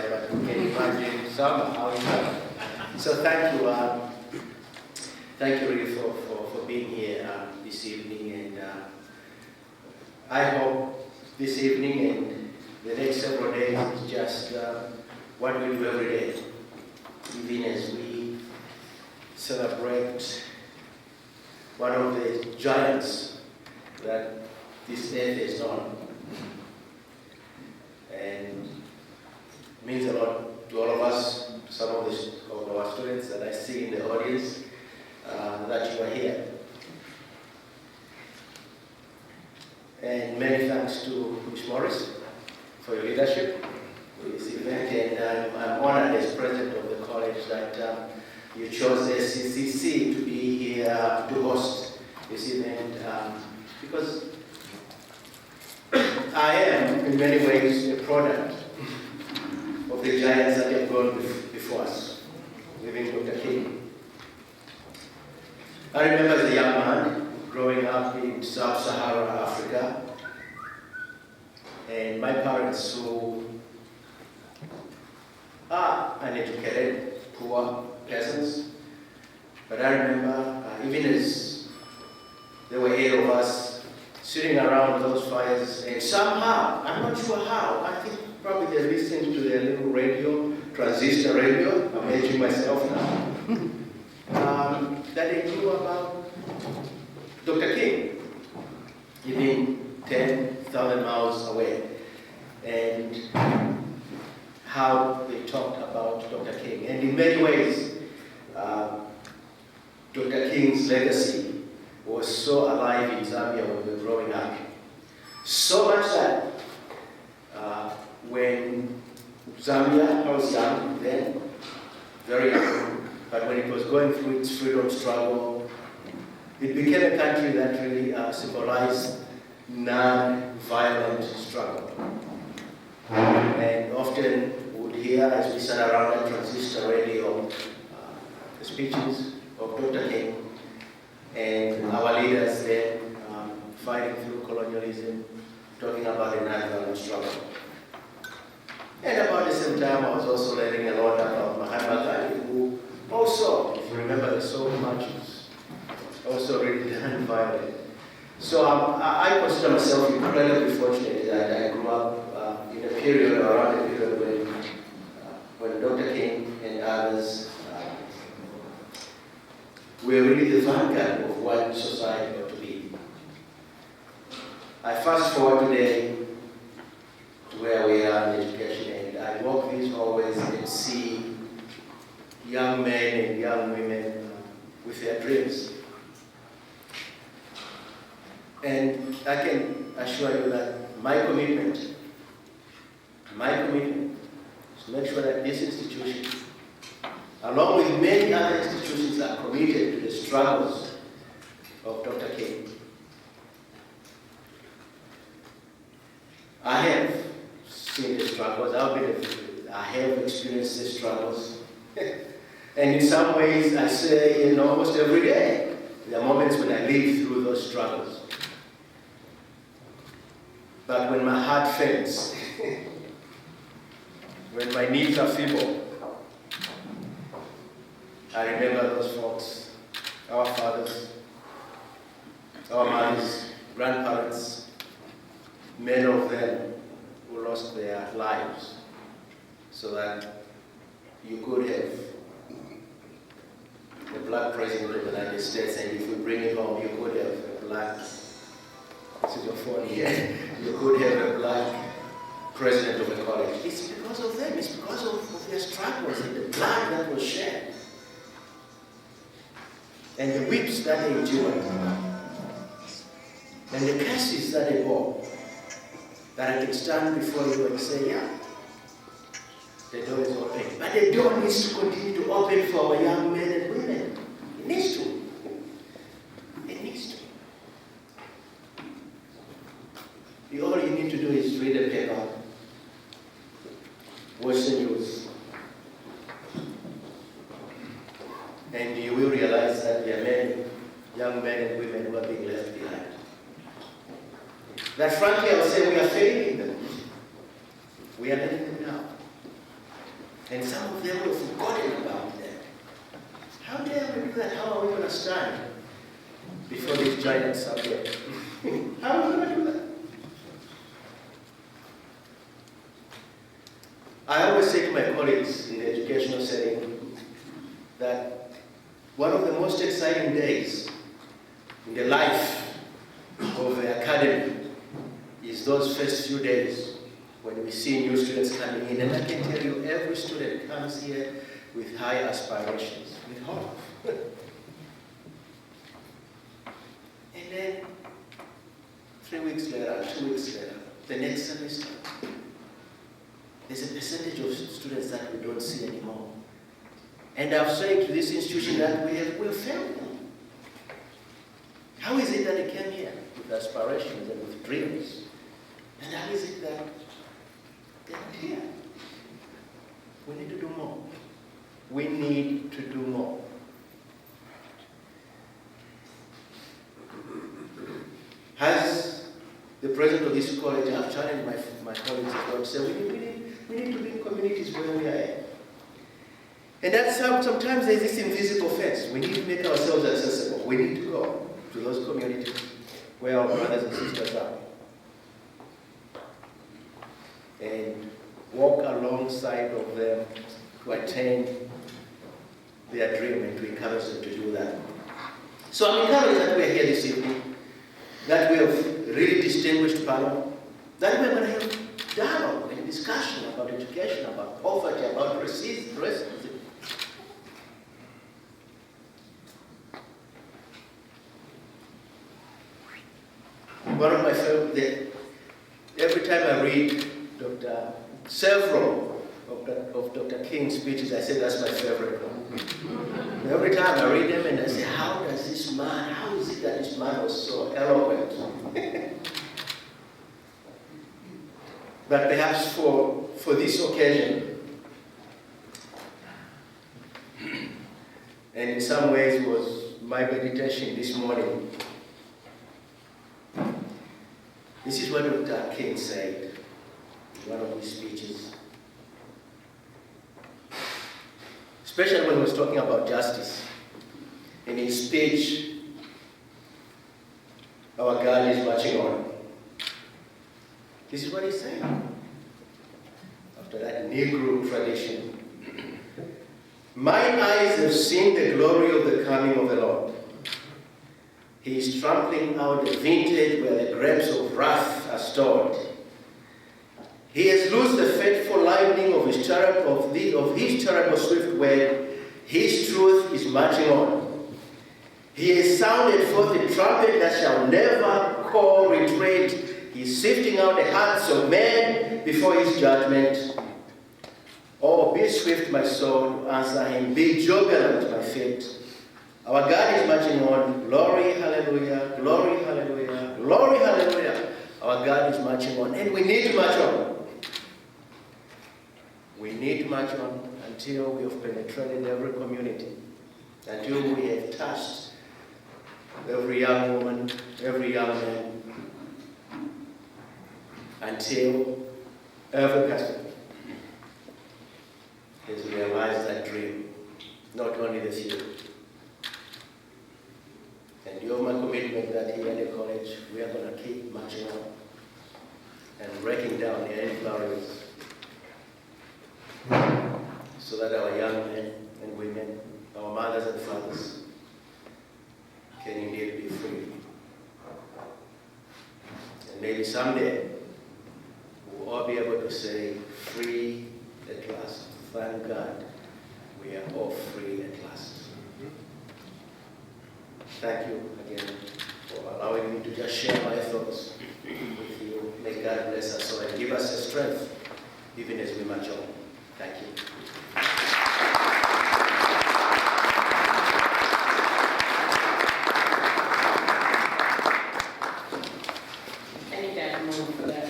there, but you can imagine summer, how it's done. So thank you really for being here this evening, and I hope this evening and the next several days is just what we do every day, even as we celebrate one of the giants that this earth is known. And it means a lot to all of us, some of our students that I see in the audience, that you are here. And many thanks to Ms. Morris for your leadership for this event, and I'm honored as president of the college that you chose the SCCC to be here to host this event, because I am, in many ways, a product of the giants that have gone before us, living Dr. King. I remember as a young man growing up in sub-Saharan Africa, and my parents who are uneducated, poor peasants, but I remember even as there were 8 of us sitting around those fires, and somehow, I'm not sure how, I think probably they're listening to their little radio, transistor radio, I'm aging myself now, that they knew about Dr. King, even 10,000 miles away, and how they talked about Dr. King. And in many ways, Dr. King's legacy was so alive in Zambia when we were growing up. So much that when Zambia, I was young then, very young, but when it was going through its freedom struggle, it became a country that really symbolized non-violent struggle. And often we would hear, as we sat around that transistor radio, the speeches of Dr. King and our leaders then fighting through colonialism, talking about a non-violent struggle. And about the same time, I was also learning a lot about Mahatma Gandhi, who also, if you remember, so much is also really non-violent. So I consider myself incredibly fortunate that I grew up in a period, around a period when Dr. King and others were really the vanguard of what society ought to be. I fast forward today to where we are in education, and I walk these hallways and see young men and young women with their dreams. And I can assure you that my commitment is to make sure that this institution, along with many other institutions, are committed to the struggles of Dr. King. I have seen the struggles, I have experienced the struggles. And in some ways, I say, almost every day, there are moments when I live through those struggles. But when my heart fails, when my knees are feeble, I remember those folks, our fathers, our mothers, grandparents, many of them who lost their lives so that you could have a black president of the United States, and if you bring it home, you could have a black, this is your phone here, you could have a black president of a college. It's because of them, it's because of their struggles and the blood that was shed, and the whips that they endured, and the curses that they bore, that I can stand before you and say, yeah, the door is open. But the door needs to continue to open for our young men and women. It needs to. It needs to. All you need to do is read a paper, watch the news, and you will realize that there are many young men and women who are being left behind. That frankly, I would say we are failing them. We are letting them down. And some of them have forgotten about that. How dare we do that? How are we going to stand before these giants out there? How are we going to do that? I always say to my colleagues in the educational setting that one of the most exciting days in the life of the academy is those first few days when we see new students coming in. And I can tell you, every student comes here with high aspirations, with hope. And then 3 weeks later, 2 weeks later, the next semester, there's a percentage of students that we don't see anymore. And I've said to this institution that we've failed them. How is it that they came here with aspirations and with dreams? And how is it that they're not here? We need to do more. We need to do more. As the president of this college, I've challenged my colleagues as well to say we need to be in communities where we are at. And that's how sometimes there's this invisible fence. We need to make ourselves accessible. We need to go to those communities where our brothers and sisters are. And walk alongside of them to attain their dream and to encourage them to do that. So I'm encouraged that we're here this evening, that we have really distinguished panel, that we're going to have dialogue and discussion about education, about poverty, about racism. One of my favorite, every time I read several of Dr. King's speeches, I say that's my favorite one. Every time I read them and I say, how is it that this man was so eloquent? But perhaps for this occasion, and in some ways was my meditation this morning, this is what Dr. King said in one of his speeches. Especially when he was talking about justice. In his speech, our God is marching on. This is what he said. After that Negro tradition. Mine eyes have seen the glory of the coming of the Lord. He is trampling out the vintage where the grapes of wrath are stored. He has loosed the fateful lightning of his terrible swift word. His truth is marching on. He has sounded forth the trumpet that shall never call retreat. He is sifting out the hearts of men before his judgment. Oh, be swift, my soul, to answer him. Be jubilant, my feet. Our God is marching on. Glory, hallelujah. Glory, hallelujah. Glory, hallelujah. Our God is marching on. And we need to march on. We need to march on until we have penetrated every community. Until we have touched every young woman, every young man. Until every person has realized that dream. Not only the few. And you have my commitment that here at the college, we are going to keep marching on and breaking down the end barriers so that our young men and women, our mothers and fathers, can indeed be free. And maybe someday we'll all be able to say, free at last. Thank God we are all free at last. Thank you again for allowing me to just share my thoughts with you. May God bless us all and give us the strength even as we march on. Thank you. Thank you, Dr. Moore, for that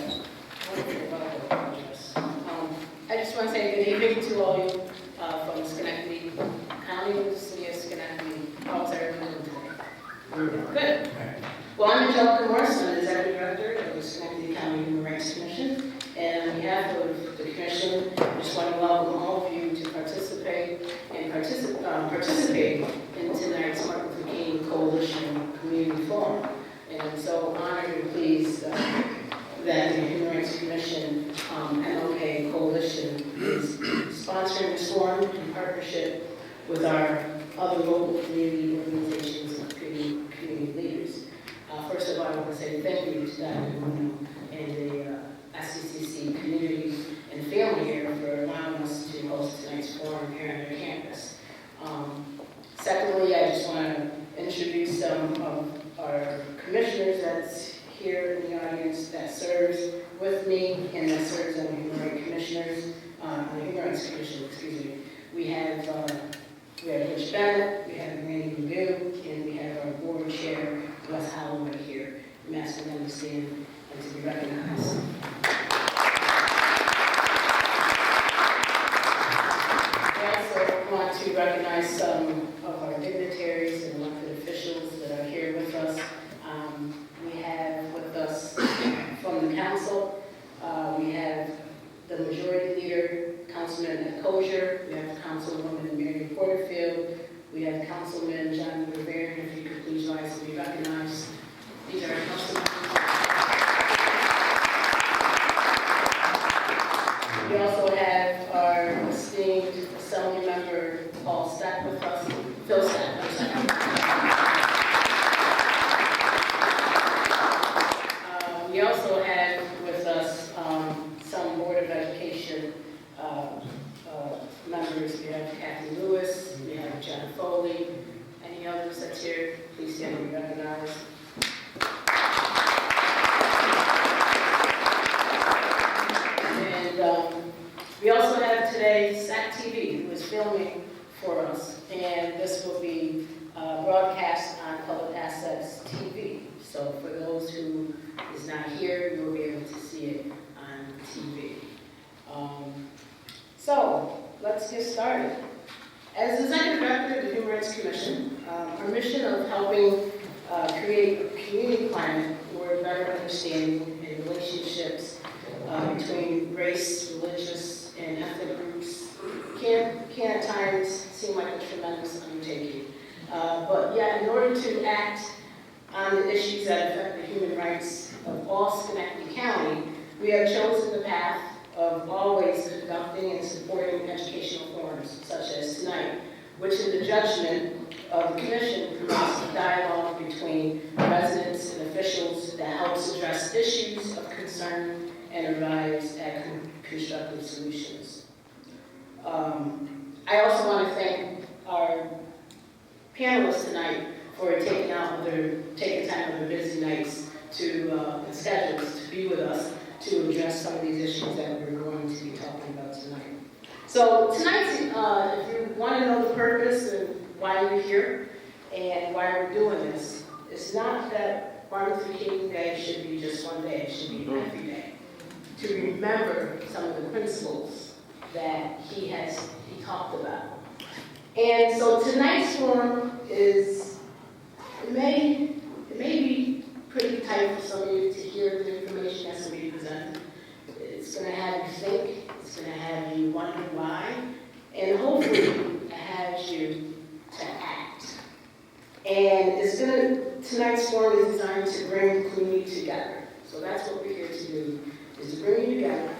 wonderful address. I just want to say good evening to all you from Schenectady County, the city of Schenectady. How's everyone doing today? Good. Well, I'm Angelica Morris. I'm the Executive Director of the Schenectady County Human Rights Commission. And on behalf of the Commission, I just want to welcome all of you participate in tonight's Martin Luther King Coalition Community Forum. And I'm so honored and pleased that the Human Rights Commission MLK Coalition is sponsoring this forum in partnership with our other local community organizations and community leaders. First of all, I want to say thank you to Dr. Bruno and the SCCC community and family here for allowing us to host tonight's forum here on their campus. Secondly, I just want to introduce some of our commissioners that's here in the audience that serves with me and that serves on the Human Rights Commissioners, the Human Rights Commission, excuse me. We have Rich Bennett, we have Randy Magoo, and we have our board chair, Wes Holloway here. I'm asking them to stand and to be recognized. I also want to recognize some of our dignitaries and elected officials that are here with us. We have with us from the council, we have the majority leader, Councilman Ed Kosher, we have Councilwoman Mary Porterfield, we have Councilman John Rivera, if you could please rise to be recognized. These are our councilmen. We also have our esteemed Assembly member, Paul Stack with us, Phil Stack, I'm sorry. We also have with us some Board of Education members. We have Kathy Lewis, we have John Foley. Any others that's here, please stand and be recognized. And we also have today SAC TV, who is filming for us, and this will be broadcast on Public Access TV. So for those who is not here, you will be able to see it on TV. So let's get started. As Executive Director of the Human Rights Commission, our mission of helping create a community climate where better understanding and relationships between race, religious, and ethnic groups can at times seem like a tremendous undertaking. But yet, in order to act on the issues that affect the human rights of all Schenectady County, we have chosen the path of always conducting and supporting educational forums, such as tonight, which in the judgment of the Commission promotes a dialogue between residents and officials that helps address issues of concern and arrives at constructive solutions. I also want to thank our panelists tonight for taking time out of their busy nights and schedules to be with us to address some of these issues that we're going to be talking about tonight. So tonight, if you want to know the purpose and why we're here and why we're doing this, it's not that Martin Luther King Day should be just one day, it should be every day. To remember some of the principles that he talked about. And so tonight's forum is, it may be pretty tight for some of you to hear the information that's going to be presented. It's going to have you think, it's going to have you wonder why, and hopefully it has you to act. And tonight's forum is designed to bring the community together. So that's what we're here to do, is to bring you together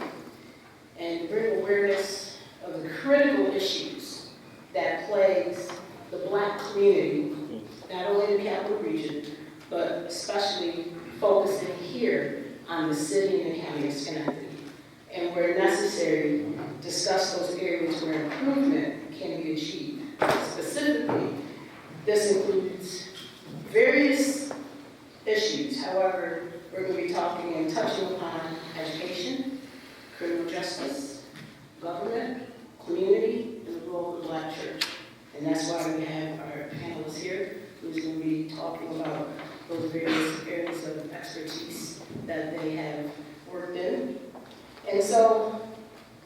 and bring awareness of the critical issues that plagues the Black community, not only in the capital region, but especially focusing here on the city and the county of Schenectady. And where necessary, discuss those areas where improvement can be achieved. Specifically, this includes various issues. However, we're going to be talking and touching upon education, criminal justice, government, community, and the role of the Black church. And that's why we have our panelists here who's going to be talking about those various areas of expertise that they have worked in. And so,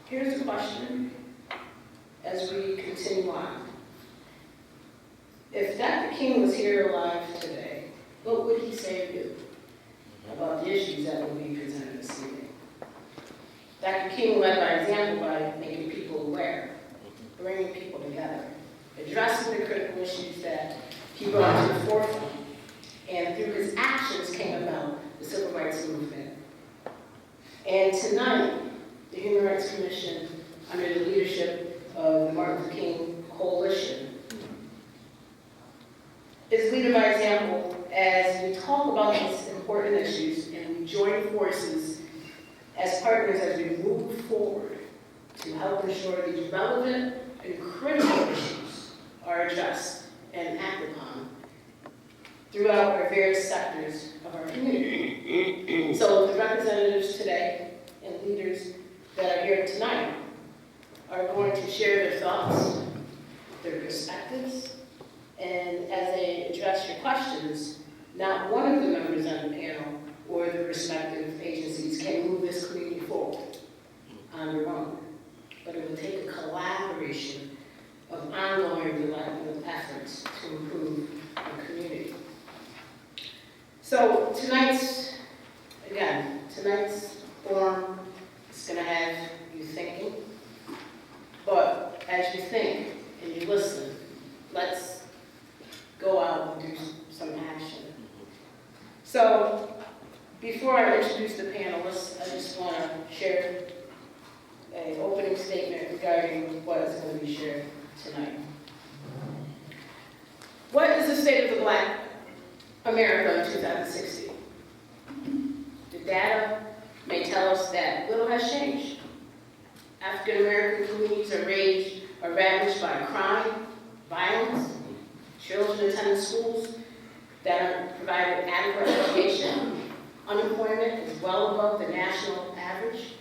here's the question as we continue on. If Dr. King was here alive today, what would he say to you about the issues that will be presented this evening? Dr. King led by example by making people aware, bringing people together, addressing the issues that he brought to the forefront. And through his actions came about the Civil Rights Movement. And tonight, the Human Rights Commission, under the leadership of the Martin Luther King Coalition, is leading by example as we talk about these important issues and we join forces as partners as we move forward to help ensure these relevant and critical issues are addressed and acted upon throughout our various sectors of our community. So the representatives today and leaders that are here tonight are going to share their thoughts, their perspectives, and as they address your questions, not one of the members on the panel or the respective agencies can move this community forward on their own. But it will take a collaboration of ongoing development efforts to improve our community. So tonight's forum is going to have you thinking. But as you think and you listen, let's go out and do some action. So before I introduce the panelists, I just want to share an opening statement regarding what is going to be shared tonight. What is the state of the Black America in 2016? The data may tell us that little has changed. African American communities are ravaged by crime, violence, children attending schools that aren't provided adequate education. Unemployment is well above the national average.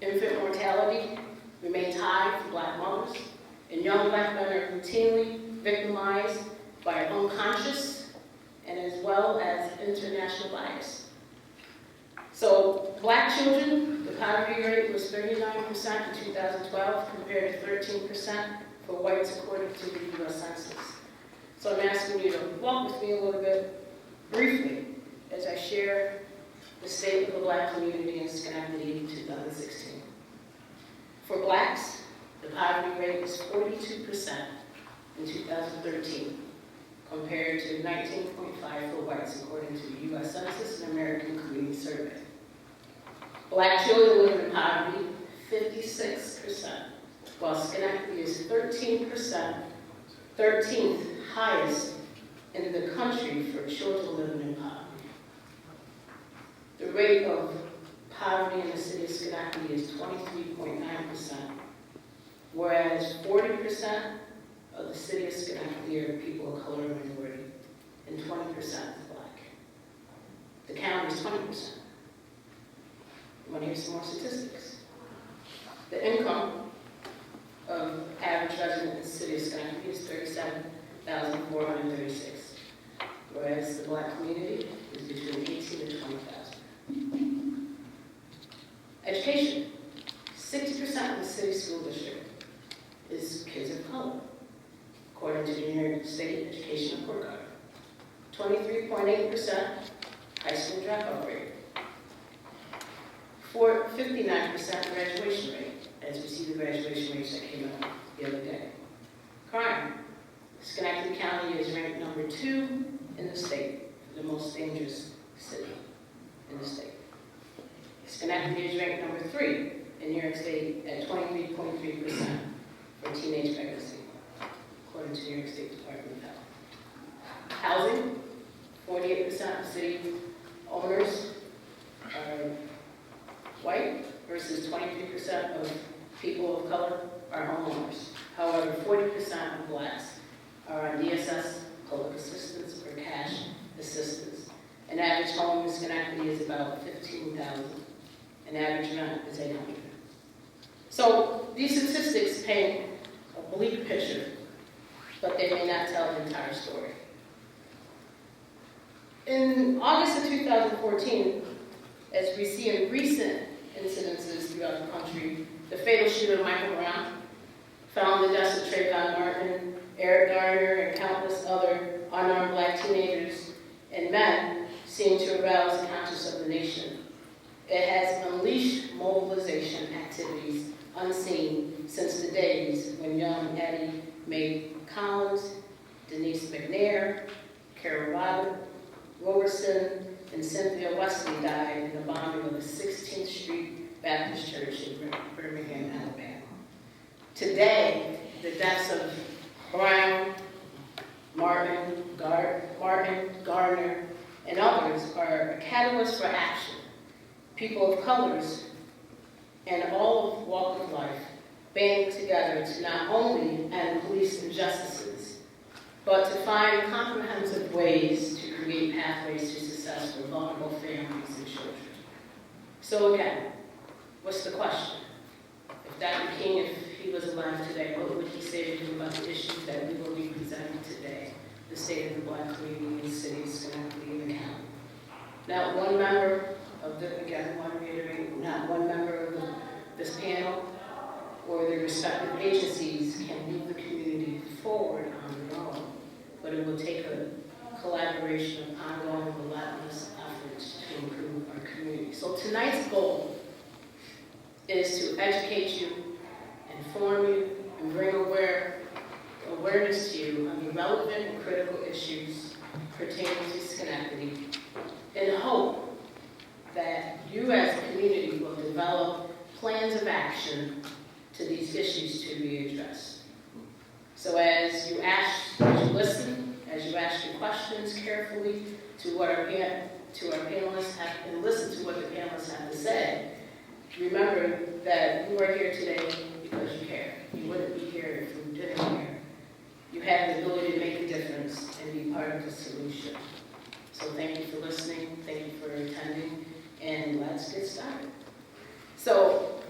Infant mortality remains high for Black mothers, and young Black men are routinely victimized by unconscious and as well as international bias. So Black children, the poverty rate was 39% in 2012 compared to 13% for whites according to the U.S. Census. So I'm asking you to walk with me a little bit briefly as I share the state of the Black community in Schenectady in 2016. For Blacks, the poverty rate is 42% in 2013 compared to 19.5% for whites according to the U.S. Census and American Community Survey. Black children live in poverty 56%, while Schenectady is 13th highest in the country for children living in poverty. The rate of poverty in the city of Schenectady is 23.9%, whereas 40% of the city of Schenectady are people of color and minority, and 20% is Black. The county is 20%. You want to hear some more statistics? The income of average resident in the city of Schenectady is $37,436, whereas the Black community is between $18,000 to $20,000. Education. 60% of the city school district is kids of color, according to the New York State Education Report Card. 23.8% high school dropout rate. 59% graduation rate, as we see the graduation rates that came out the other day. Crime. Schenectady County is ranked number 2 in the state, the most dangerous city in the state. Schenectady is ranked number 3 in New York State at 23.3% for teenage pregnancy, according to New York State Department of Health. Housing, 48% of city owners are white versus 23% of people of color are homeowners. However, 40% of Blacks are on DSS, public assistance, or cash assistance. An average home in Schenectady is about $15,000. An average rent is $800. So these statistics paint a bleak picture, but they may not tell the entire story. In August of 2014, as we see in recent incidences throughout the country, the fatal shooter of Michael Brown found the deaths of Trayvon Martin, Eric Garner, and countless other unarmed Black teenagers and men seem to arouse the conscience of the nation. It has unleashed mobilization activities unseen since the days when young Eddie May Collins Denise McNair, Carol Roberson, and Cynthia Wesley died in the bombing of the 16th Street Baptist Church in Birmingham, Alabama. Today, the deaths of Brown, Martin, Gardner, and others are a catalyst for action. People of colors and all of walk of life banding together to not only end police injustices, but to find comprehensive ways to create pathways to success for vulnerable families and children. So again, what's the question? If Dr. King, if he was alive today, what would he say to do about the issues that we will be presenting today, the state of the Black community in the city of Schenectady and the county? Not one member of the, again, I want to reiterate, not one member of this panel or their respective agencies can move the community forward on their own, but it will take a collaboration of ongoing, relentless efforts to improve our community. So tonight's goal is to educate you, inform you, and bring awareness to you on the relevant and critical issues pertaining to Schenectady, in hope that you as a community will develop plans of action to these issues to be addressed. So as you listen, as you ask your questions carefully to our panelists have, and listen to what the panelists have to say, remember that you are here today because you care. You wouldn't be here if you didn't care. You have the ability to make a difference and be part of the solution. So thank you for listening, thank you for attending, and let's get started. So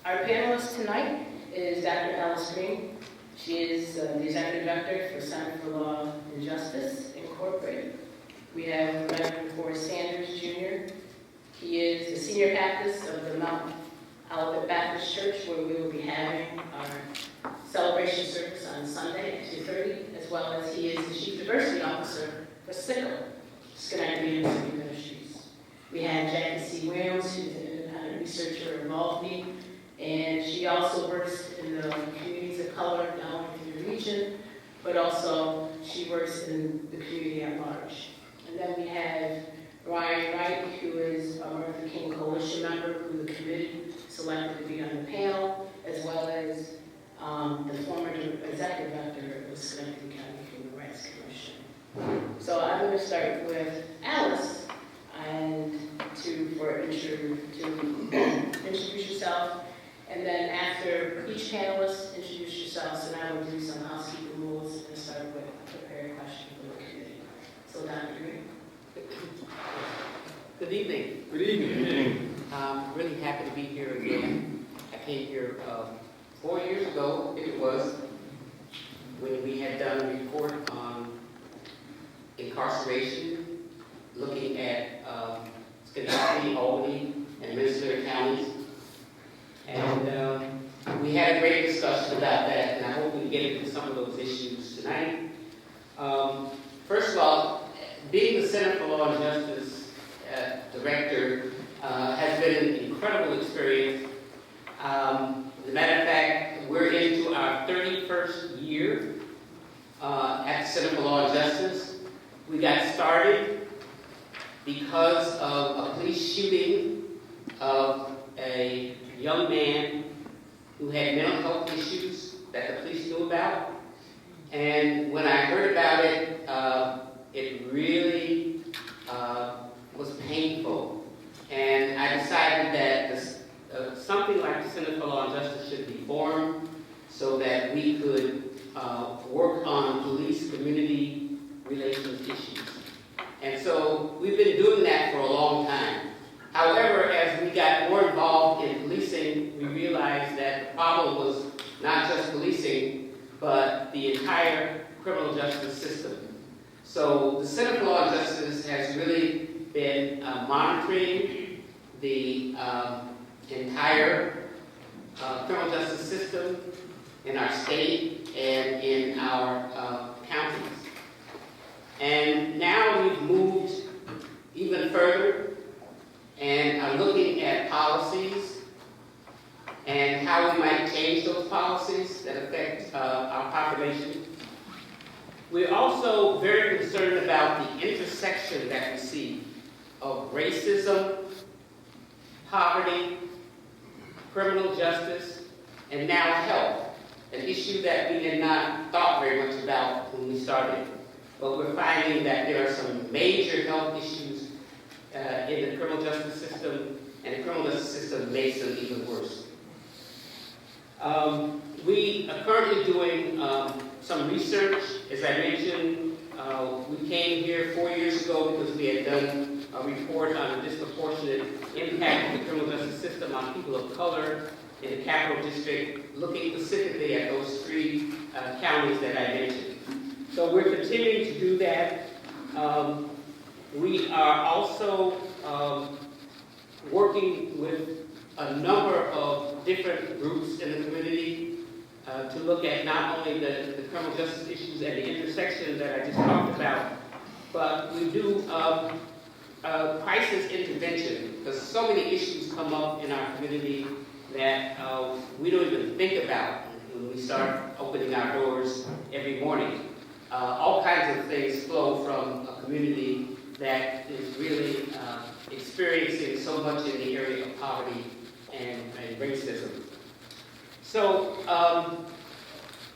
our panelist tonight is Dr. Alice Green. She is the Executive Director for Center for Law and Justice, Incorporated. We have Reverend Forrest Sanders, Jr. He is the Senior Baptist of the Mount Olivet Baptist Church, where we will be having our celebration service on Sunday at 2:30, as well as he is the Chief Diversity Officer for SICO, Schenectady University Ministries. We have Jackie C. Williams, who's an independent researcher involved in me, and she also works in the communities of color, not only in the region, but also she works in the community at large. And then we have Ryan Wright, who is a Martin Luther King Coalition member, who the committee selected to be on the panel, as well as the former executive director of the Schenectady County Human Rights Commission. So I'm going to start with Alice, and to introduce yourself, and then after each panelist introduce yourself, so now we'll do some housekeeping rules and start with a prepared question for the committee. So Dr. Green. Good evening. Good evening. Good evening. I'm really happy to be here again. I came here 4 years ago, I think it was, when we had done a report on incarceration, looking at Schenectady, Albany, and Minnesota counties. And we had a great discussion about that, and I hope we can get into some of those issues tonight. First of all, being the Center for Law and Justice Director has been an incredible experience. As a matter of fact, we're into our 31st year at the Center for Law and Justice. We got started because of a police shooting of a young man who had mental health issues that the police knew about. And when I heard about it, it really was painful. And I decided that something like the Center for Law and Justice should be formed so that we could work on police-community relations issues. And so we've been doing that for a long time. However, as we got more involved in policing, we realized that the problem was not just policing, but the entire criminal justice system. So the Center for Law and Justice has really been monitoring the entire criminal justice system in our state and in our counties. And now we've moved even further and are looking at policies and how we might change those policies that affect our population. We're also very concerned about the intersection that we see of racism, poverty, criminal justice, and now health, an issue that we had not thought very much about when we started. But we're finding that there are some major health issues in the criminal justice system, and the criminal justice system makes them even worse. We are currently doing some research. As I mentioned, we came here 4 years ago because we had done a report on the disproportionate impact of the criminal justice system on people of color in the Capital District, looking specifically at those 3 counties that I mentioned. So we're continuing to do that. We are also working with a number of different groups in the community to look at not only the criminal justice issues and the intersection that I just talked about, but we do crisis intervention, because so many issues come up in our community that we don't even think about when we start opening our doors every morning. All kinds of things flow from a community that is really experiencing so much in the area of poverty and racism. So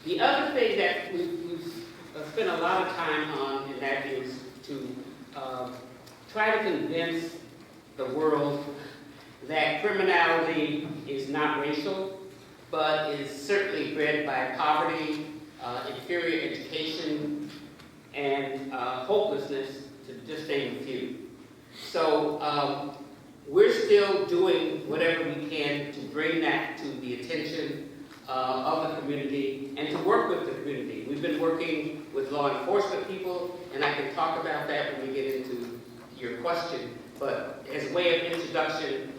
the other thing that we've spent a lot of time on, and that is to try to convince the world that criminality is not racial, but is certainly bred by poverty, inferior education, and hopelessness, to just name a few. So we're still doing whatever we can to bring that to the attention of the community and to work with the community. We've been working with law enforcement people, and I can talk about that when we get into your question. But as a way of introduction,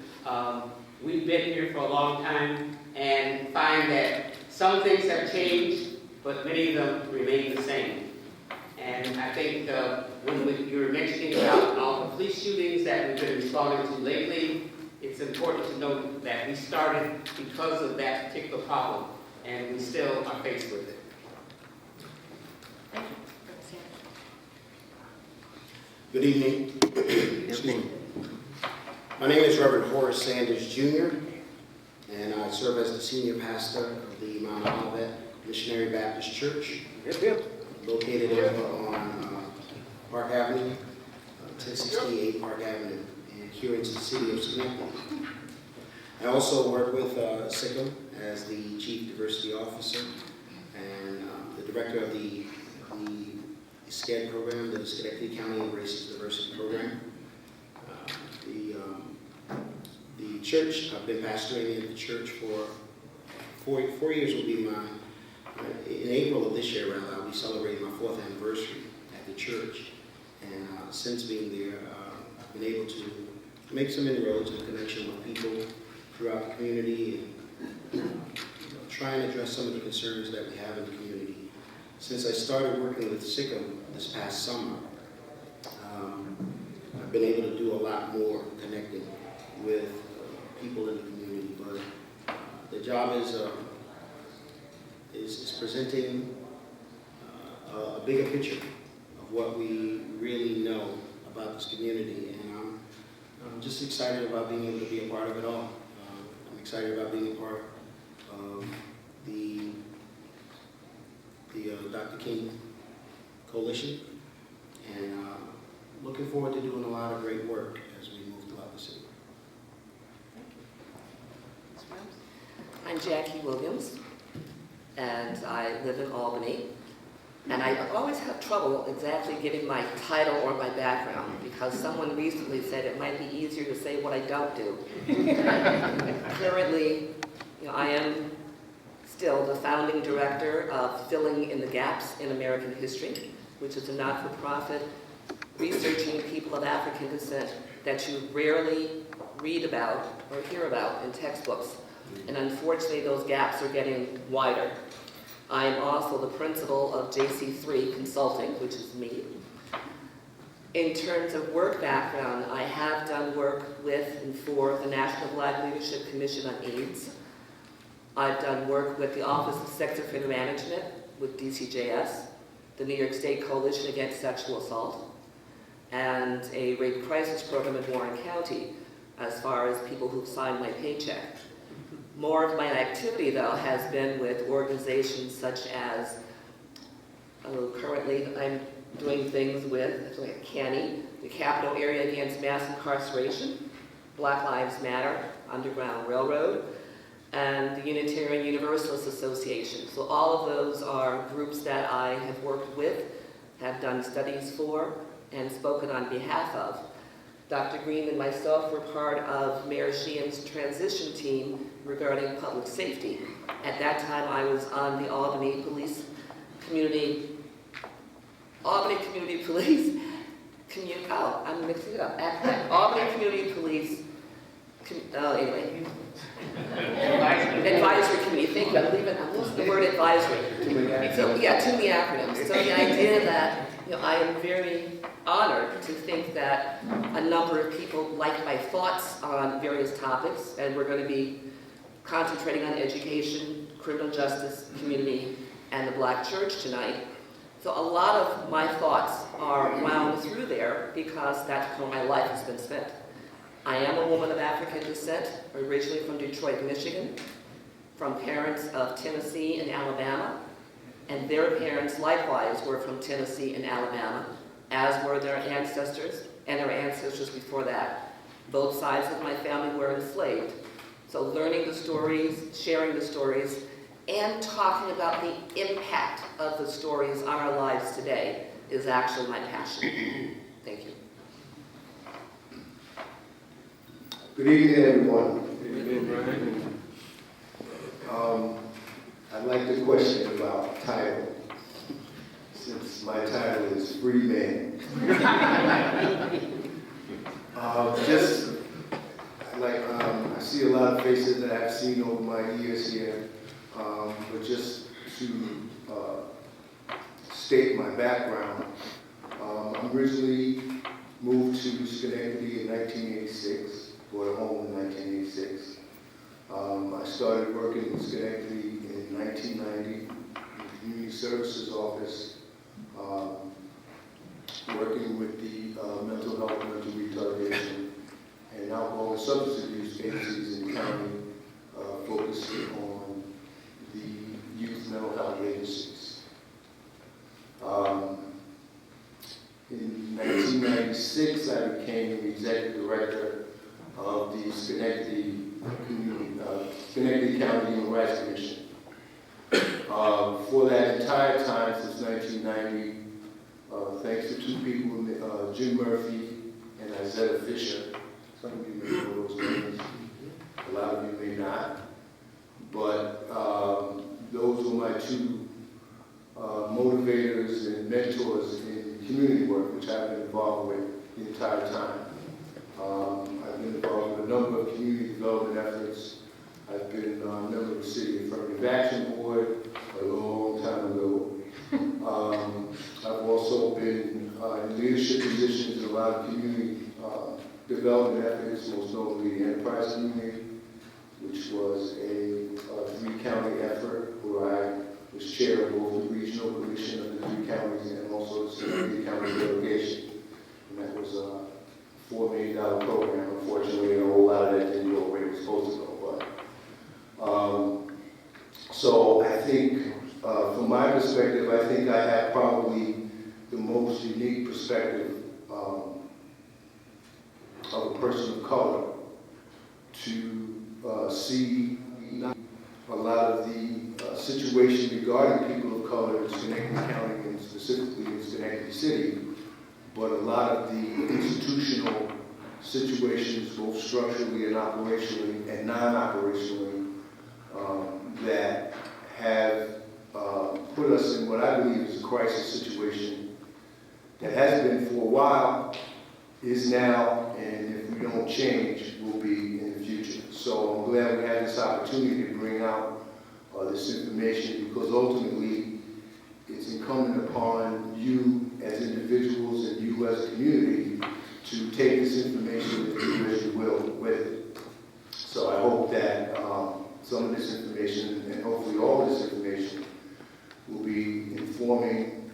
we've been here for a long time and find that some things have changed, but many of them remain the same. And I think when you were mentioning about all the police shootings that we've been responding to lately, it's important to note that we started because of that particular problem, and we still are faced with it. Thank you. Good evening. Excuse me. My name is Reverend Horace Sanders Jr., and I serve as the senior pastor of the Mount Olivet Missionary Baptist Church, located over on Park Avenue, 1068 Park Avenue, here in the city of Schenectady. I also work with SICM as the Chief Diversity Officer and the Director of the SCED program, the Schenectady County Embraces Diversity Program. The church, I've been pastoring in the church for 4 years will be mine. In April of this year, rather, I'll be celebrating my 4th anniversary at the church. And since being there, I've been able to make some inroads in connection with people throughout the community and try and address some of the concerns that we have in the community. Since I started working with SICM this past summer, I've been able to do a lot more connecting with people in the community. But the job is presenting a bigger picture of what we really know about this community, and I'm just excited about being able to be a part of it all. I'm excited about being a part of the Dr. King Coalition, and looking forward to doing a lot of great work as we move throughout the city. I'm Jackie Williams, and I live in Albany. And I always have trouble exactly giving my title or my background, because someone recently said it might be easier to say what I don't do. Currently, I am still the founding director of Filling in the Gaps in American History, which is a not-for-profit researching people of African descent that you rarely read about or hear about in textbooks. And unfortunately, those gaps are getting wider. I am also the principal of JC3 Consulting, which is me. In terms of work background, I have done work with and for the National Black Leadership Commission on AIDS. I've done work with the Office of Sex Offender Management with DCJS. the New York State Coalition Against Sexual Assault, and a rape crisis program in Warren County, as far as people who've signed my paycheck. More of my activity, though, has been with organizations such as, currently I'm doing things with CANI, the Capital Area Against Mass Incarceration, Black Lives Matter, Underground Railroad, and the Unitarian Universalist Association. So all of those are groups that I have worked with, have done studies for, and spoken on behalf of. Dr. Green and myself were part of Mayor Sheehan's transition team regarding public safety. At that time, I was on the Albany Community Police, I'm mixing it up. Albany Community Police, anyway. Advisory Committee, thank you, I'm losing the word advisory. So, yeah, too many acronyms. So the idea that, I am very honored to think that a number of people like my thoughts on various topics, and we're going to be concentrating on education, criminal justice, community, and the Black church tonight. So a lot of my thoughts are wound through there because that's how my life has been spent. I am a woman of African descent, originally from Detroit, Michigan, from parents of Tennessee and Alabama, and their parents likewise were from Tennessee and Alabama, as were their ancestors and their ancestors before that. Both sides of my family were enslaved. So learning the stories, sharing the stories, and talking about the impact of the stories on our lives today is actually my passion. Thank you. Good evening, everyone. Good evening, Brian. I'd like to question about title, since my title is Free Man. I see a lot of faces that I've seen over my years here, but just to state my background, I'm originally moved to Schenectady in 1986, bought a home in 1986. I started working in Schenectady in 1990 in the Community Services Office, working with the mental health, mental retardation, and alcohol and substance abuse agencies in the county, focusing on the youth mental health agencies. In 1996, I became the executive director of the Schenectady County Human Rights Commission. For that entire time, since 1990, thanks to two people, Jim Murphy and Isaiah Fisher. Some of you may know those names, a lot of you may not. But those were my two motivators and mentors in community work, which I've been involved with the entire time. I've been involved with a number of community development efforts. I've been a member of the City Affirmative Action Board a long time ago. I've also been in leadership positions in a lot of community development efforts, most notably the Enterprise Community, which was a three-county effort where I was chair of both the regional commission of the three counties and also the Schenectady County delegation. And that was a $4 million program. Unfortunately, a whole lot of that didn't go where it was supposed to go. But so I think, from my perspective, I think I have probably the most unique perspective of a person of color to see not a lot of the situation regarding people of color in Schenectady County and specifically in Schenectady City, but a lot of the institutional situations, both structurally and operationally and non-operationally, that have put us in what I believe is a crisis situation that has been for a while, is now, and if we don't change, will be in the future. So I'm glad we had this opportunity to bring out this information, because ultimately it's incumbent upon you as individuals and you as a community to take this information and do as you will with it. So I hope that some of this information, and hopefully all this information, will be informing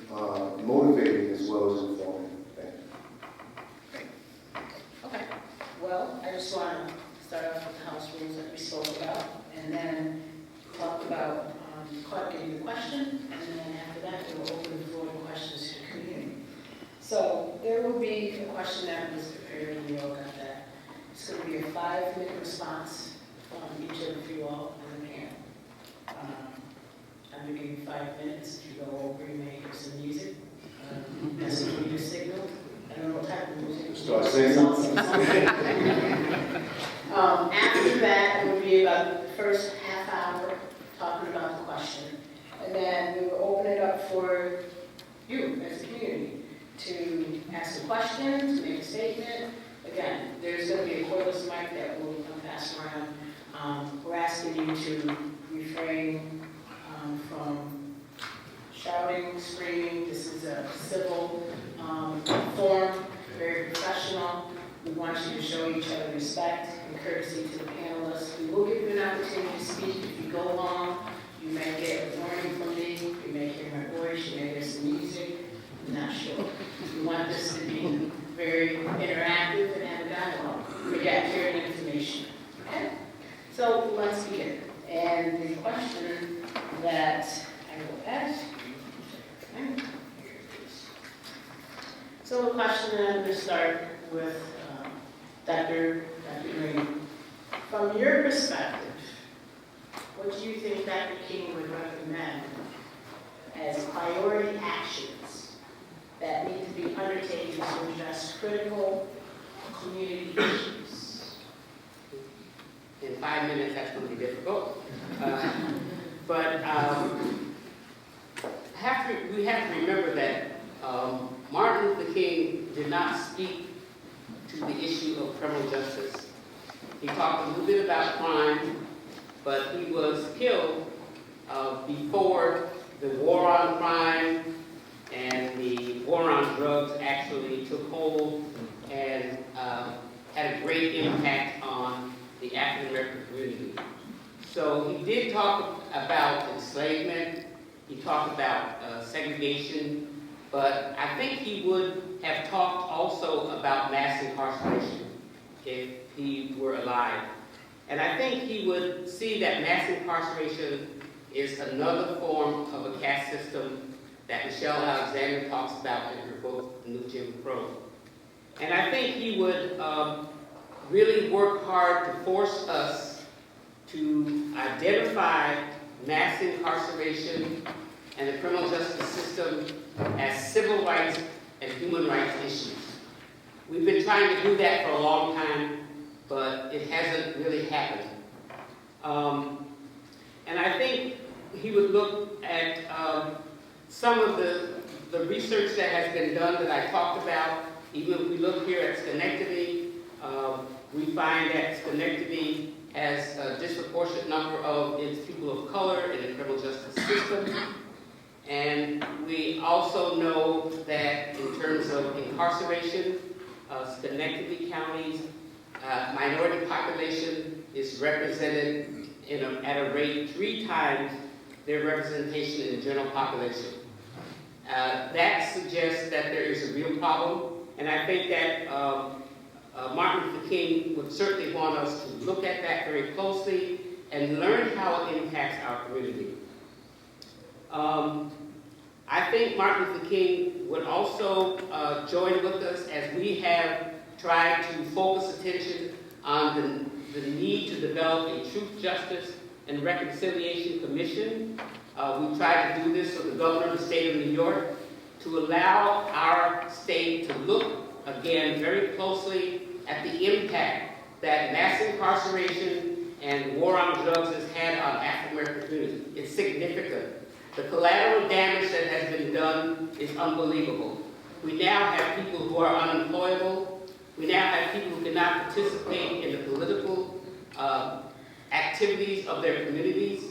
question, and then after that, we'll open the floor to questions to the community. So there will be a question that was prepared, and we all got that. It's going to be a 5-minute response from each of you all in the panel. I'm going to give you 5 minutes. If you go over, you may hear some music. That's a meter signal. I don't know what type of music. Start singing. After that, it will be about the first half hour talking about the question. And then we will open it up for you as a community to ask a question, to make a statement. Again, there's going to be a cordless mic that will pass around. We're asking you to refrain from shouting, screaming. This is a civil forum, very professional. We want you to show each other respect and courtesy to the panelists. We will give you an opportunity to speak. If you go long, you may get a warning from me. You may hear my voice. You may hear some music. I'm not sure. We want this to be very interactive and have a dialogue. We got hearing information. Okay? So let's begin. And the question that I will ask you. Okay. So the question that I'm going to start with Dr. Green. From your perspective, what do you think Dr. King would recommend as priority actions that need to be undertaken to address critical community issues? In 5 minutes, that's going to be difficult. But we have to remember that Martin Luther King did not speak to the issue of criminal justice. He talked a little bit about crime, but he was killed before the war on crime and the war on drugs actually took hold and had a great impact on the African American community. So he did talk about enslavement, he talked about segregation, but I think he would have talked also about mass incarceration if he were alive. And I think he would see that mass incarceration is another form of a caste system that Michelle Alexander talks about in her book, The New Jim Crow. And I think he would really work hard to force us to identify mass incarceration and the criminal justice system as civil rights and human rights issues. We've been trying to do that for a long time, but it hasn't really happened. And I think he would look at some of the research that has been done that I talked about. Even if we look here at Schenectady, we find that Schenectady has a disproportionate number of its people of color in the criminal justice system. And we also know that in terms of incarceration, Schenectady County's minority population is represented at a rate 3 times their representation in the general population. That suggests that there is a real problem, and I think that Martin Luther King would certainly want us to look at that very closely and learn how it impacts our community. I think Martin Luther King would also join with us as we have tried to focus attention on the need to develop a Truth, Justice, and Reconciliation Commission. We tried to do this with the governor of the state of New York to allow our state to look again very closely at the impact that mass incarceration and war on drugs has had on African American communities. It's significant. The collateral damage that has been done is unbelievable. We now have people who are unemployable. We now have people who cannot participate in the political activities of their communities,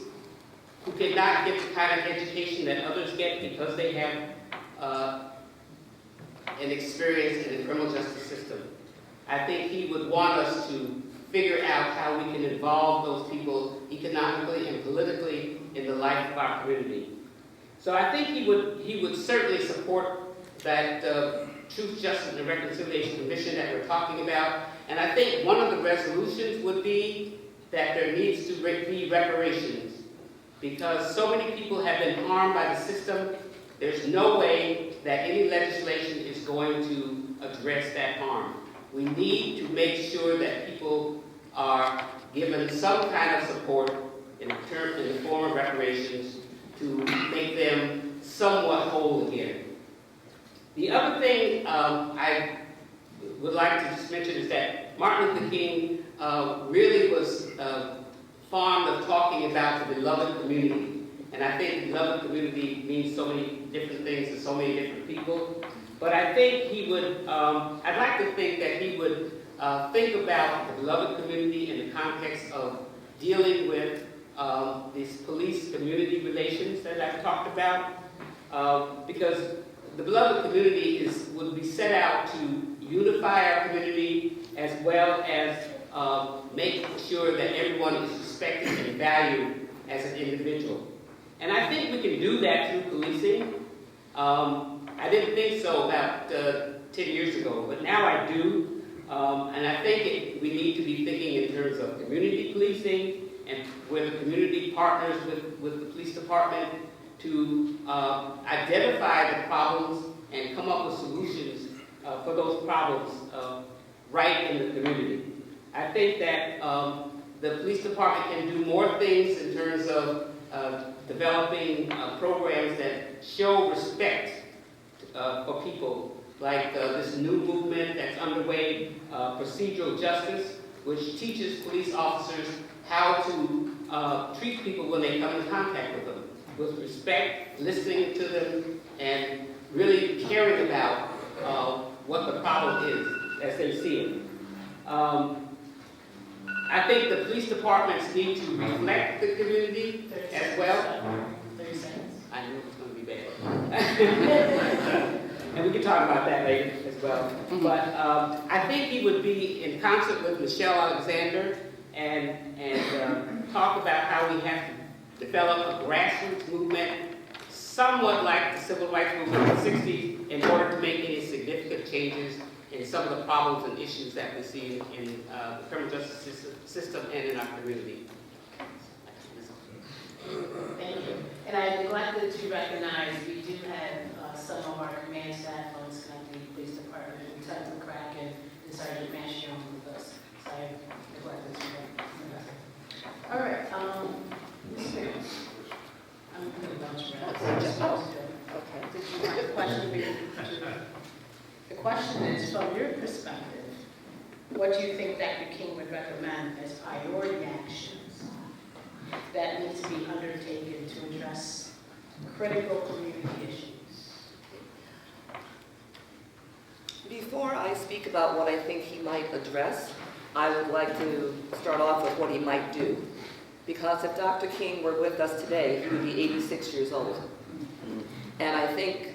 who cannot get the kind of education that others get because they have an experience in the criminal justice system. I think he would want us to figure out how we can involve those people economically and politically in the life of our community. So I think he would certainly support that Truth, Justice, and Reconciliation Commission that we're talking about. And I think one of the resolutions would be that there needs to be reparations because so many people have been harmed by the system. There's no way that any legislation is going to address that harm. We need to make sure that people are given some kind of support in the form of reparations to make them somewhat whole again. The other thing I would like to just mention is that Martin Luther King really was fond of talking about the beloved community. And I think beloved community means so many different things to so many different people. But I think he would, I'd like to think that he would think about the beloved community in the context of dealing with these police-community relations that I've talked about. Because the beloved community would be set out to unify our community as well as make sure that everyone is respected and valued as an individual. And I think we can do that through policing. I didn't think so about 10 years ago, but now I do. And I think we need to be thinking in terms of community policing and where the community partners with the police department to identify the problems and come up with solutions for those problems right in the community. I think that the police department can do more things in terms of developing programs that show respect for people, like this new movement that's underway, procedural justice, which teaches police officers how to treat people when they come in contact with them, with respect, listening to them, and really caring about what the problem is as they see it. I think the police departments need to reflect the community as well. 30 seconds. I knew it was going to be bad. And we can talk about that later as well. But I think he would be in concert with Michelle Alexander and talk about how we have to develop a grassroots movement, somewhat like the civil rights movement in the 60s, in order to make any significant changes in some of the problems and issues that we see in the criminal justice system and in our community. Thank you. And I neglected to recognize we do have some of our command staff from the Schenectady Police Department, Lieutenant Crack and Sergeant Manchion with us. So I neglected to recognize. All right, Ms. Spears. I'm going to bounce around. Okay. Did you want the question? The question is, from your perspective, what do you think Dr. King would recommend as priority actions that need to be undertaken to address critical community issues? Before I speak about what I think he might address, I would like to start off with what he might do. Because if Dr. King were with us today, he would be 86 years old. And I think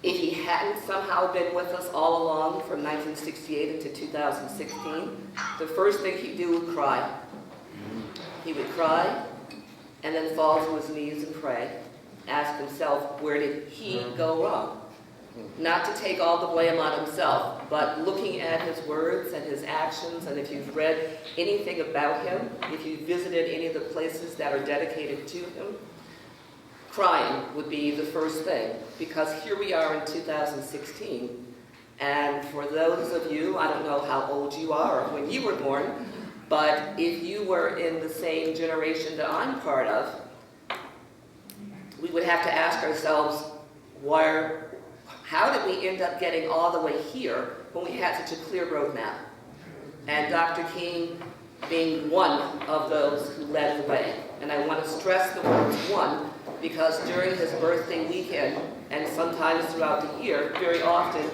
if he hadn't somehow been with us all along from 1968 into 2016, the first thing he'd do would cry. He would cry and then fall to his knees and pray, ask himself, where did he go wrong? Not to take all the blame on himself, but looking at his words and his actions, and if you've read anything about him, if you've visited any of the places that are dedicated to him, crying would be the first thing, because here we are in 2016, and for those of you, I don't know how old you are or when you were born, but if you were in the same generation that I'm part of, we would have to ask ourselves, how did we end up getting all the way here when we had such a clear roadmap? And Dr. King being one of those who led the way. And I want to stress the word one, because during his birthday weekend, and sometimes throughout the year, very often,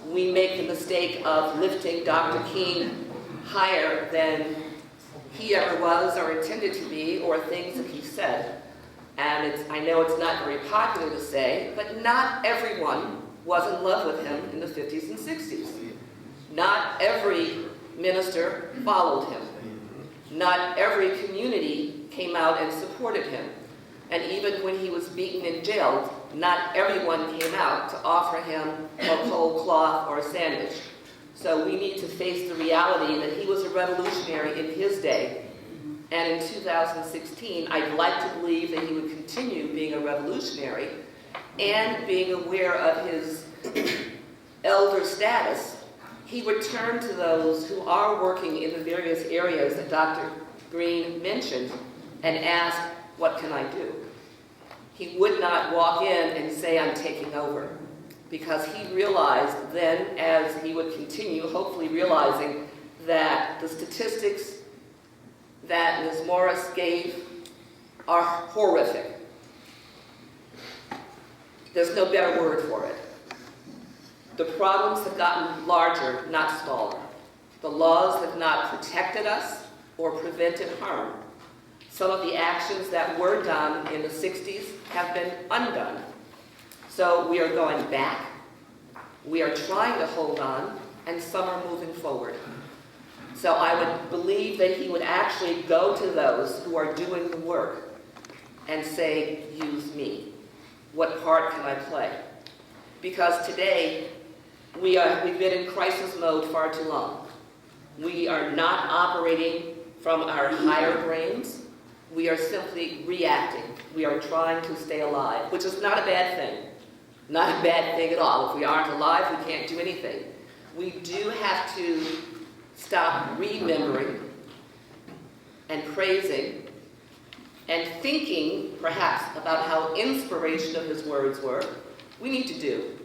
we make the mistake of lifting Dr. King higher than he ever was or intended to be, or things that he said. And I know it's not very popular to say, but not everyone was in love with him in the 50s and 60s. Not every minister followed him. Not every community came out and supported him. And even when he was beaten and jailed, not everyone came out to offer him a cold cloth or a sandwich. So we need to face the reality that he was a revolutionary in his day, And in 2016, I'd like to believe that he would continue being a revolutionary and being aware of his elder status. He would turn to those who are working in the various areas that Dr. Green mentioned and ask, what can I do? He would not walk in and say, I'm taking over, because he realized then, as he would continue, hopefully realizing that the statistics that Ms. Morris gave are horrific. There's no better word for it. The problems have gotten larger, not smaller. The laws have not protected us or prevented harm. Some of the actions that were done in the 60s have been undone. So we are going back, we are trying to hold on, and some are moving forward. So I would believe that he would actually go to those who are doing the work and say, use me. What part can I play? Because today, we've been in crisis mode far too long. We are not operating from our higher brains. We are simply reacting. We are trying to stay alive, which is not a bad thing. Not a bad thing at all. If we aren't alive, we can't do anything. We do have to stop remembering and praising and thinking, perhaps, about how inspirational his words were. We need to do.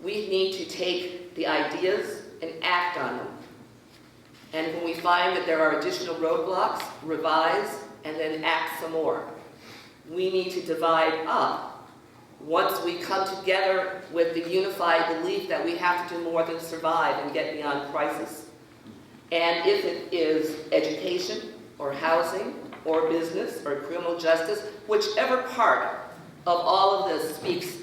We need to take the ideas and act on them. And when we find that there are additional roadblocks, revise and then act some more. We need to divide up once we come together with the unified belief that we have to do more than survive and get beyond crisis. And if it is education or housing or business or criminal justice, whichever part of all of this speaks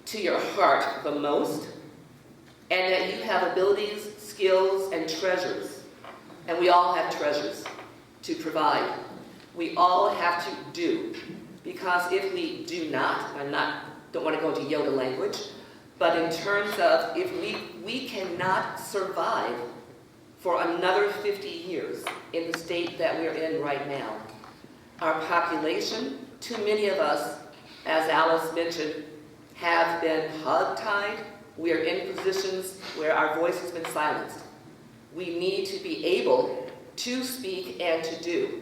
to your heart the most, and that you have abilities, skills, and treasures, and we all have treasures to provide. We all have to do, because if we do not, don't want to go into Yoda language, but in terms of if we cannot survive for another 50 years in the state that we're in right now. Our population, too many of us, as Alice mentioned, have been hog-tied. We are in positions where our voice has been silenced. We need to be able to speak and to do.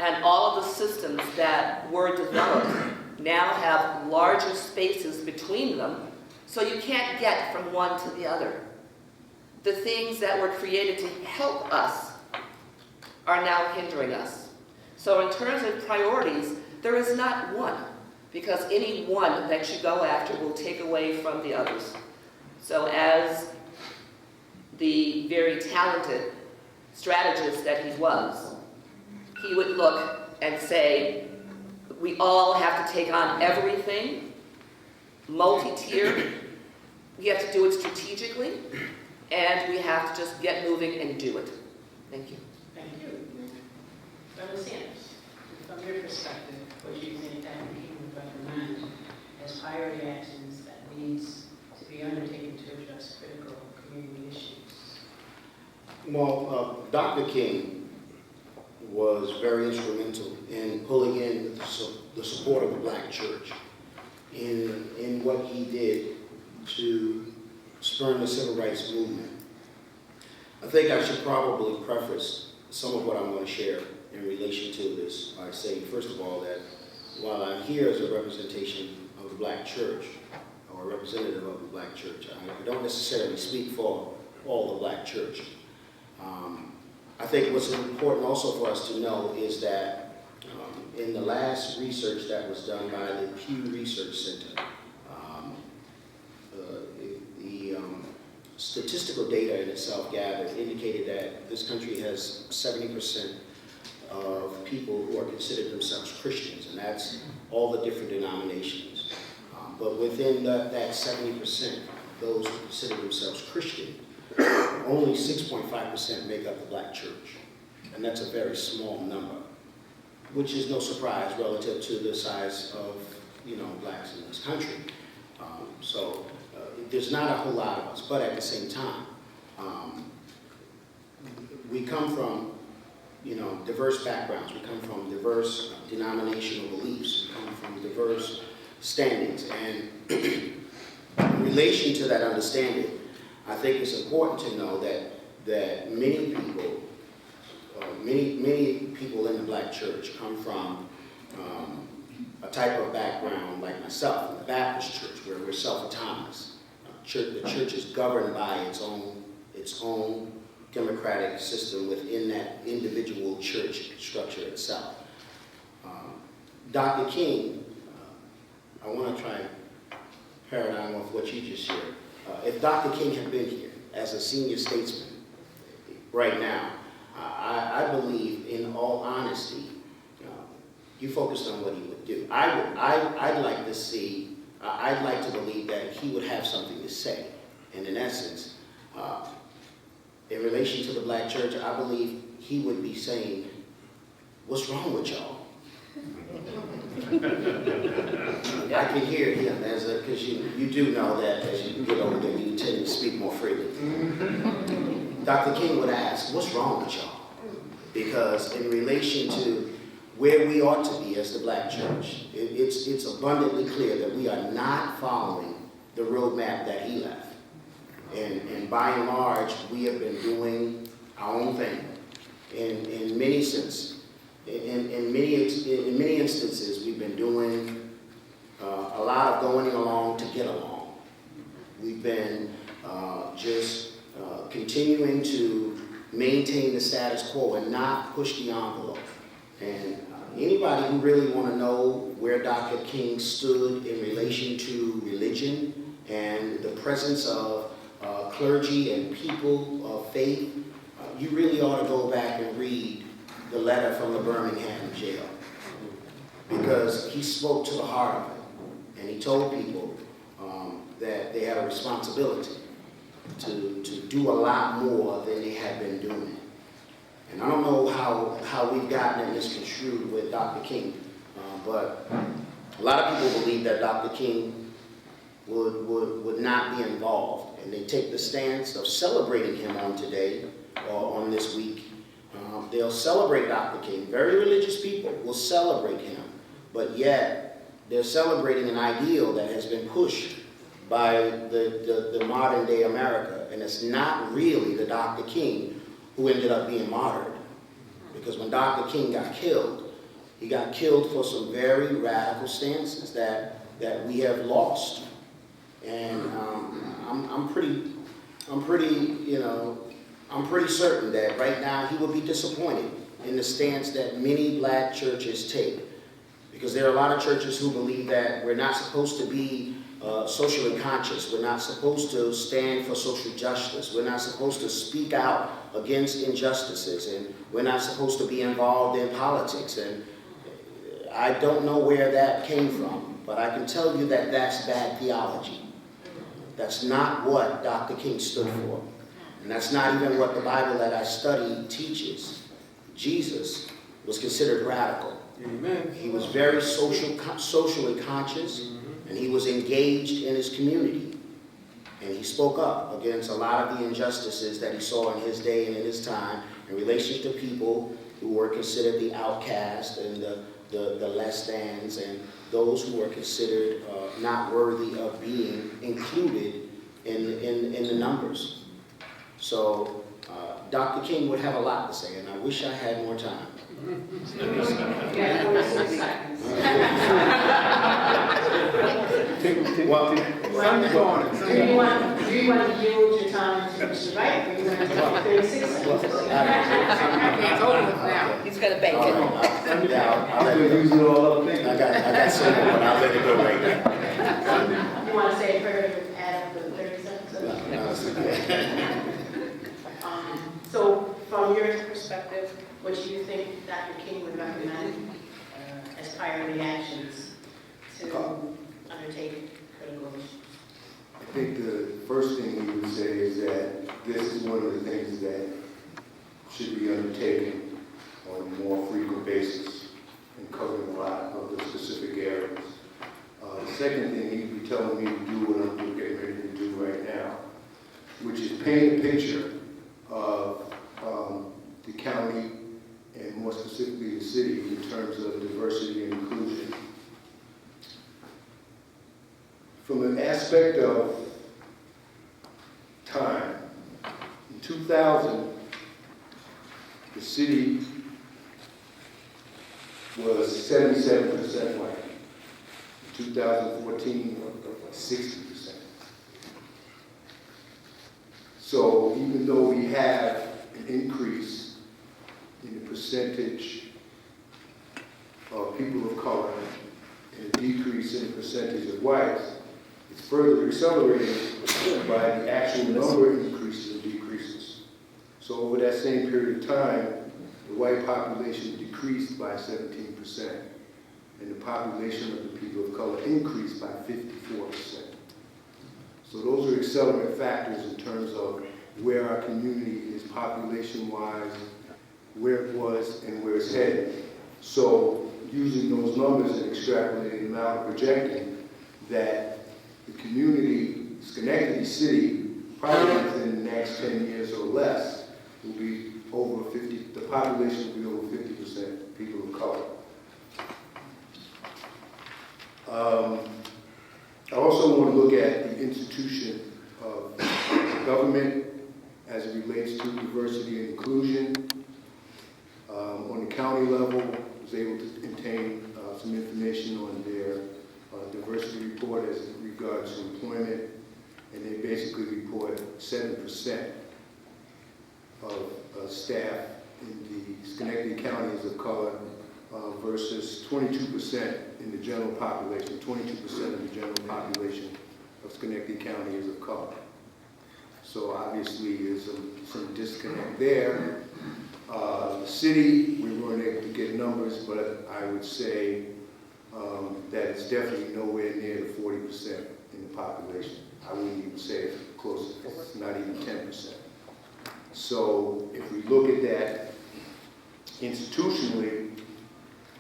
And all of the systems that were developed now have larger spaces between them, so you can't get from one to the other. The things that were created to help us are now hindering us. So in terms of priorities, there is not one, because any one that you go after will take away from the others. So as the very talented strategist that he was, he would look and say, we all have to take on everything, multi-tiered. We have to do it strategically, and we have to just get moving and do it. Thank you. Thank you. Reverend Sanders, from your perspective, what do you think that he would recommend as priority actions that needs to be undertaken to address critical community issues? Well, Dr. King was very instrumental in pulling in the support of the Black church in what he did to spur the civil rights movement. I think I should probably preface some of what I'm going to share in relation to this by saying, first of all, that while I'm here as a representation of the Black church, or a representative of the Black church, I don't necessarily speak for all the Black church. I think what's important also for us to know is that in the last research that was done by the Pew Research Center, the statistical data in itself gathered indicated that this country has 70% of people who are considered themselves Christians, and that's all the different denominations. But within that 70%, those who consider themselves Christian, only 6.5% make up the Black church. And that's a very small number, which is no surprise relative to the size of, blacks in this country. So there's not a whole lot of us, but at the same time, we come from diverse backgrounds. We come from diverse denominational beliefs. We come from diverse standings. And in relation to that understanding, I think it's important to know that many people in the black church come from a type of background like myself, in the Baptist church, where we're self-autonomous. The church is governed by its own democratic system within that individual church structure itself. Dr. King, I want to try and paradigm off what you just shared. If Dr. King had been here as a senior statesman right now, I believe, in all honesty, you focused on what he would do. I'd like to see, I'd like to believe that he would have something to say. And in essence, in relation to the black church, I believe he would be saying, what's wrong with y'all? I can hear him, because you do know that as you get older, you tend to speak more freely. Dr. King would ask, what's wrong with y'all? Because in relation to where we ought to be as the black church, it's abundantly clear that we are not following the roadmap that he left. And by and large, we have been doing our own thing. In many senses, in many instances, we've been doing a lot of going along to get along. We've been just continuing to maintain the status quo and not push the envelope. And anybody who really want to know where Dr. King stood in relation to religion and the presence of clergy and people of faith, you really ought to go back and read the letter from the Birmingham jail, because he spoke to the heart of it, and he told people that they had a responsibility to do a lot more than they had been doing. And I don't know how we've gotten it misconstrued with Dr. King, but a lot of people believe that Dr. King would not be involved. And they take the stance of celebrating him on today, or on this week. They'll celebrate Dr. King. Very religious people will celebrate him, but yet they're celebrating an ideal that has been pushed by the modern day America. And it's not really the Dr. King who ended up being martyred. Because when Dr. King got killed, he got killed for some very radical stances that we have lost. And I'm pretty certain that right now he would be disappointed in the stance that many black churches take. Because there are a lot of churches who believe that we're not supposed to be socially conscious. We're not supposed to stand for social justice. We're not supposed to speak out against injustices. And we're not supposed to be involved in politics. And I don't know where that came from, but I can tell you that that's bad theology. That's not what Dr. King stood for. And that's not even what the Bible that I studied teaches. Jesus was considered radical. Amen. He was very socially conscious, and he was engaged in his community. And he spoke up against a lot of the injustices that he saw in his day and in his time in relation to people who were considered the outcast and the less thans, and those who were considered not worthy of being included in the numbers. So Dr. King would have a lot to say, and I wish I had more time. Well, do you want to yield your time to Mr. Wright, or do you want to take 36 seconds? He's going to bank it. I'll let it go. I got some more, but I'll let it go right now. You want to say a prayer to add up the 30 seconds? So, from your perspective, what do you think Dr. King would recommend as priority actions to undertake critical issues? I think the first thing we would say is that this is one of the things that should be undertaken on a more frequent basis and covering a lot of the specific areas. The second thing he'd be telling me to do what I'm getting ready to do right now, which is paint a picture of the county from an aspect of time, in 2000, the city was 77% white. In 2014, 60%. So even though we have an increase in the percentage of people of color and a decrease in the percentage of whites, it's further accelerated by the actual number increases and decreases. So over that same period of time, the white population decreased by 17%, and the population of the people of color increased by 54%. So those are accelerant factors in terms of where our community is population-wise, where it was, and where it's headed. So using those numbers and extrapolating them out, projecting that the community, Schenectady City, probably within the next 10 years or less, will be over 50, the population will be over 50% people of color. I also want to look at the institution of government as it relates to diversity and inclusion. On the county level, I was able to obtain some information on their diversity report as it regards to employment, and they basically report 7% of staff in the Schenectady County is of color versus 22% in the general population. 22% of the general population of Schenectady County is of color. So obviously there's some disconnect there. The city, we weren't able to get numbers, but I would say that it's definitely nowhere near the 40% in the population. I wouldn't even say it's close, it's not even 10%. So if we look at that institutionally,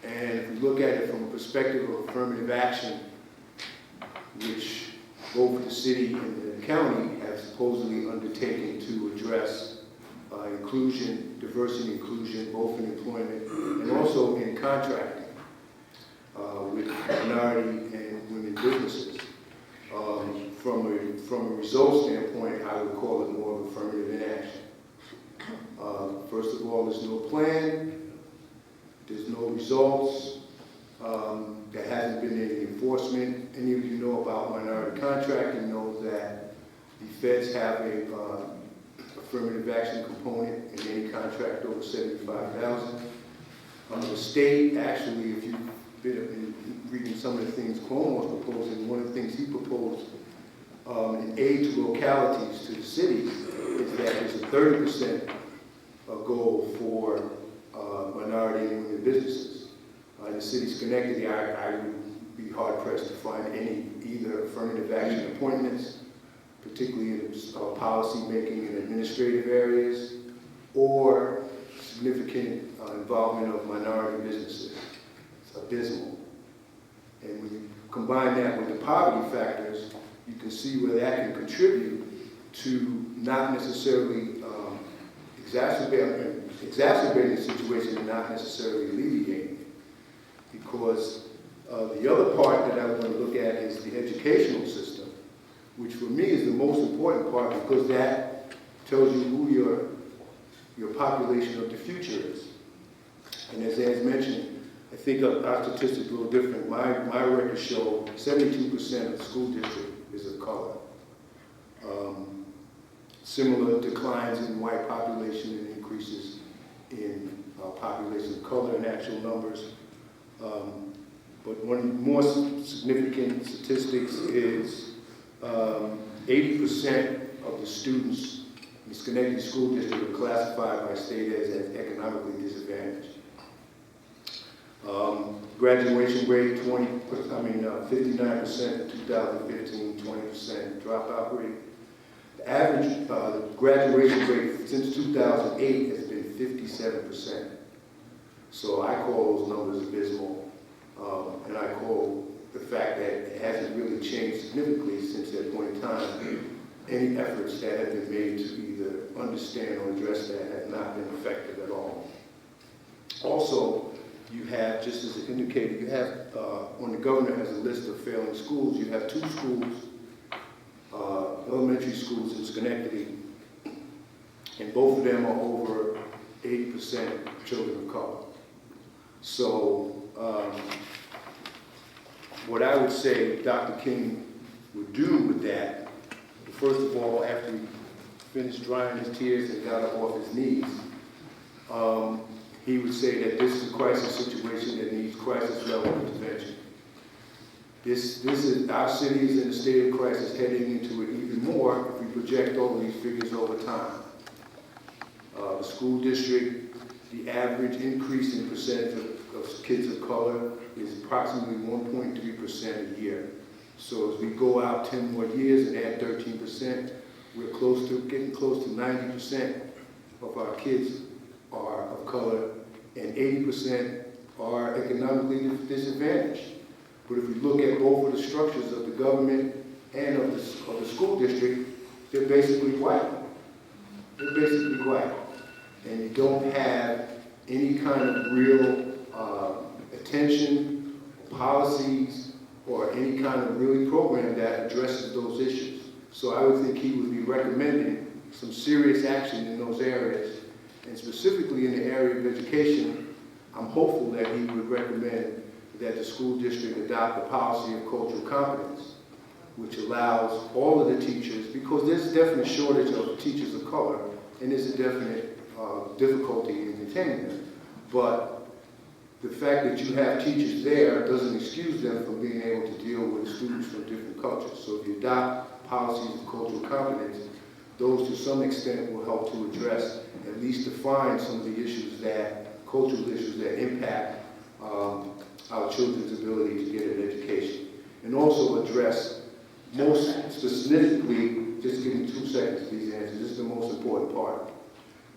and if we look at it from a perspective of affirmative action, which both the city and the county have supposedly undertaken to address inclusion, diversity inclusion, both in employment and also in contracting with minority and women businesses. From a results standpoint, I would call it more of affirmative inaction. First of all, there's no plan, there's no results, there hasn't been any enforcement. Any of you know about minority contracting know that the feds have a affirmative action component in any contract over $75,000. The state, actually, if you've been reading some of the things Cuomo's proposing, one of the things he proposed in aid to localities, to the cities, is that there's a 30% goal for minority and women businesses. In the city of Schenectady, I would be hard-pressed to find any either affirmative action appointments, particularly in policy making and administrative areas, or significant involvement of minority businesses. It's abysmal. And when you combine that with the poverty factors, you can see where that can contribute to not necessarily exacerbating the situation and not necessarily alleviating it. Because the other part that I want to look at is the educational system, which for me is the most important part because that tells you who your population of the future is. And as Anne's mentioned, I think our statistics are a little different. My records show 72% of the school district is of color. Similar declines in white population and increases in population of color in actual numbers. But one more significant statistics is 80% of the students in the Schenectady School District are classified by state as economically disadvantaged. Graduation rate, 59% in 2015, 20% dropout rate. The average graduation rate since 2008 has been 57%. So I call those numbers abysmal, and I call the fact that it hasn't really changed significantly since that point in time. Any efforts that have been made to either understand or address that have not been effective at all. Also, you have, just as indicated, you have, when the governor has a list of failing schools, you have 2 schools, elementary schools in Schenectady, and both of them are over 80% children of color. So what I would say Dr. King would do with that, first of all, after he finished drying his tears and got up off his knees, he would say that this is a crisis situation that needs crisis level intervention. This is, our city is in a state of crisis, heading into it even more if we project all of these figures over time. The school district, the average increase in percentage of kids of color is approximately 1.3% a year. So as we go out 10 more years and add 13%, we're getting close to 90% of our kids are of color, and 80% are economically disadvantaged. But if we look at both of the structures of the government and of the school district, they're basically white. They're basically white. And you don't have any kind of real attention, policies, or any kind of really program that addresses those issues. So I would think he would be recommending some serious action in those areas. And specifically in the area of education, I'm hopeful that he would recommend that the school district adopt a policy of cultural competence, which allows all of the teachers, because there's a definite shortage of teachers of color, and there's a definite difficulty in attending them. But the fact that you have teachers there doesn't excuse them from being able to deal with students from different cultures. So if you adopt policies of cultural competence, those to some extent will help to address, at least define some of the issues cultural issues that impact our children's ability to get an education. And also address, most specifically, just give me 2 seconds to these answers, this is the most important part.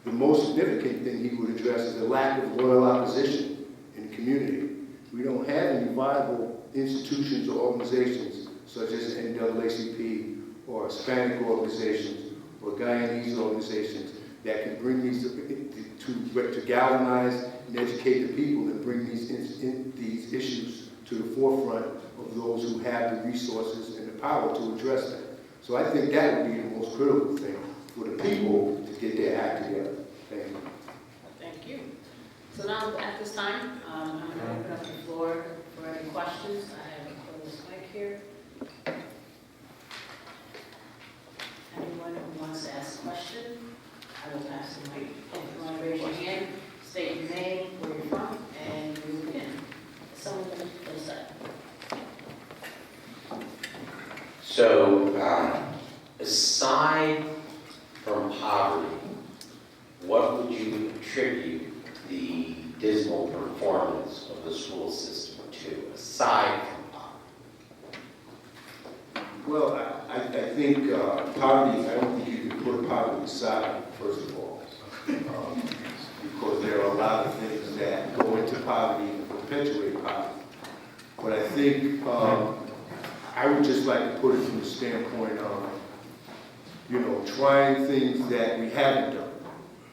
The most significant thing he would address is the lack of loyal opposition in the community. We don't have any viable institutions or organizations such as NAACP or Hispanic organizations or Guyanese organizations that can bring these to galvanize and educate the people and bring these issues to the forefront of those who have the resources and the power to address them. So I think that would be the most critical thing for the people to get their act together. Thank you. Thank you. So now at this time, I'm going to open up the floor for any questions. I have a closed mic here. Anyone who wants to ask a question, I will pass the mic. If you want to raise your hand, state your name, where you're from, and we will begin. Someone will start. So, aside from poverty, what would you attribute the dismal performance of the school system to, aside from poverty? Well, I think poverty, I don't think you can put poverty aside, first of all, because there are a lot of things that go into poverty and perpetuate poverty. But I think I would just like to put it from the standpoint of, trying things that we haven't done.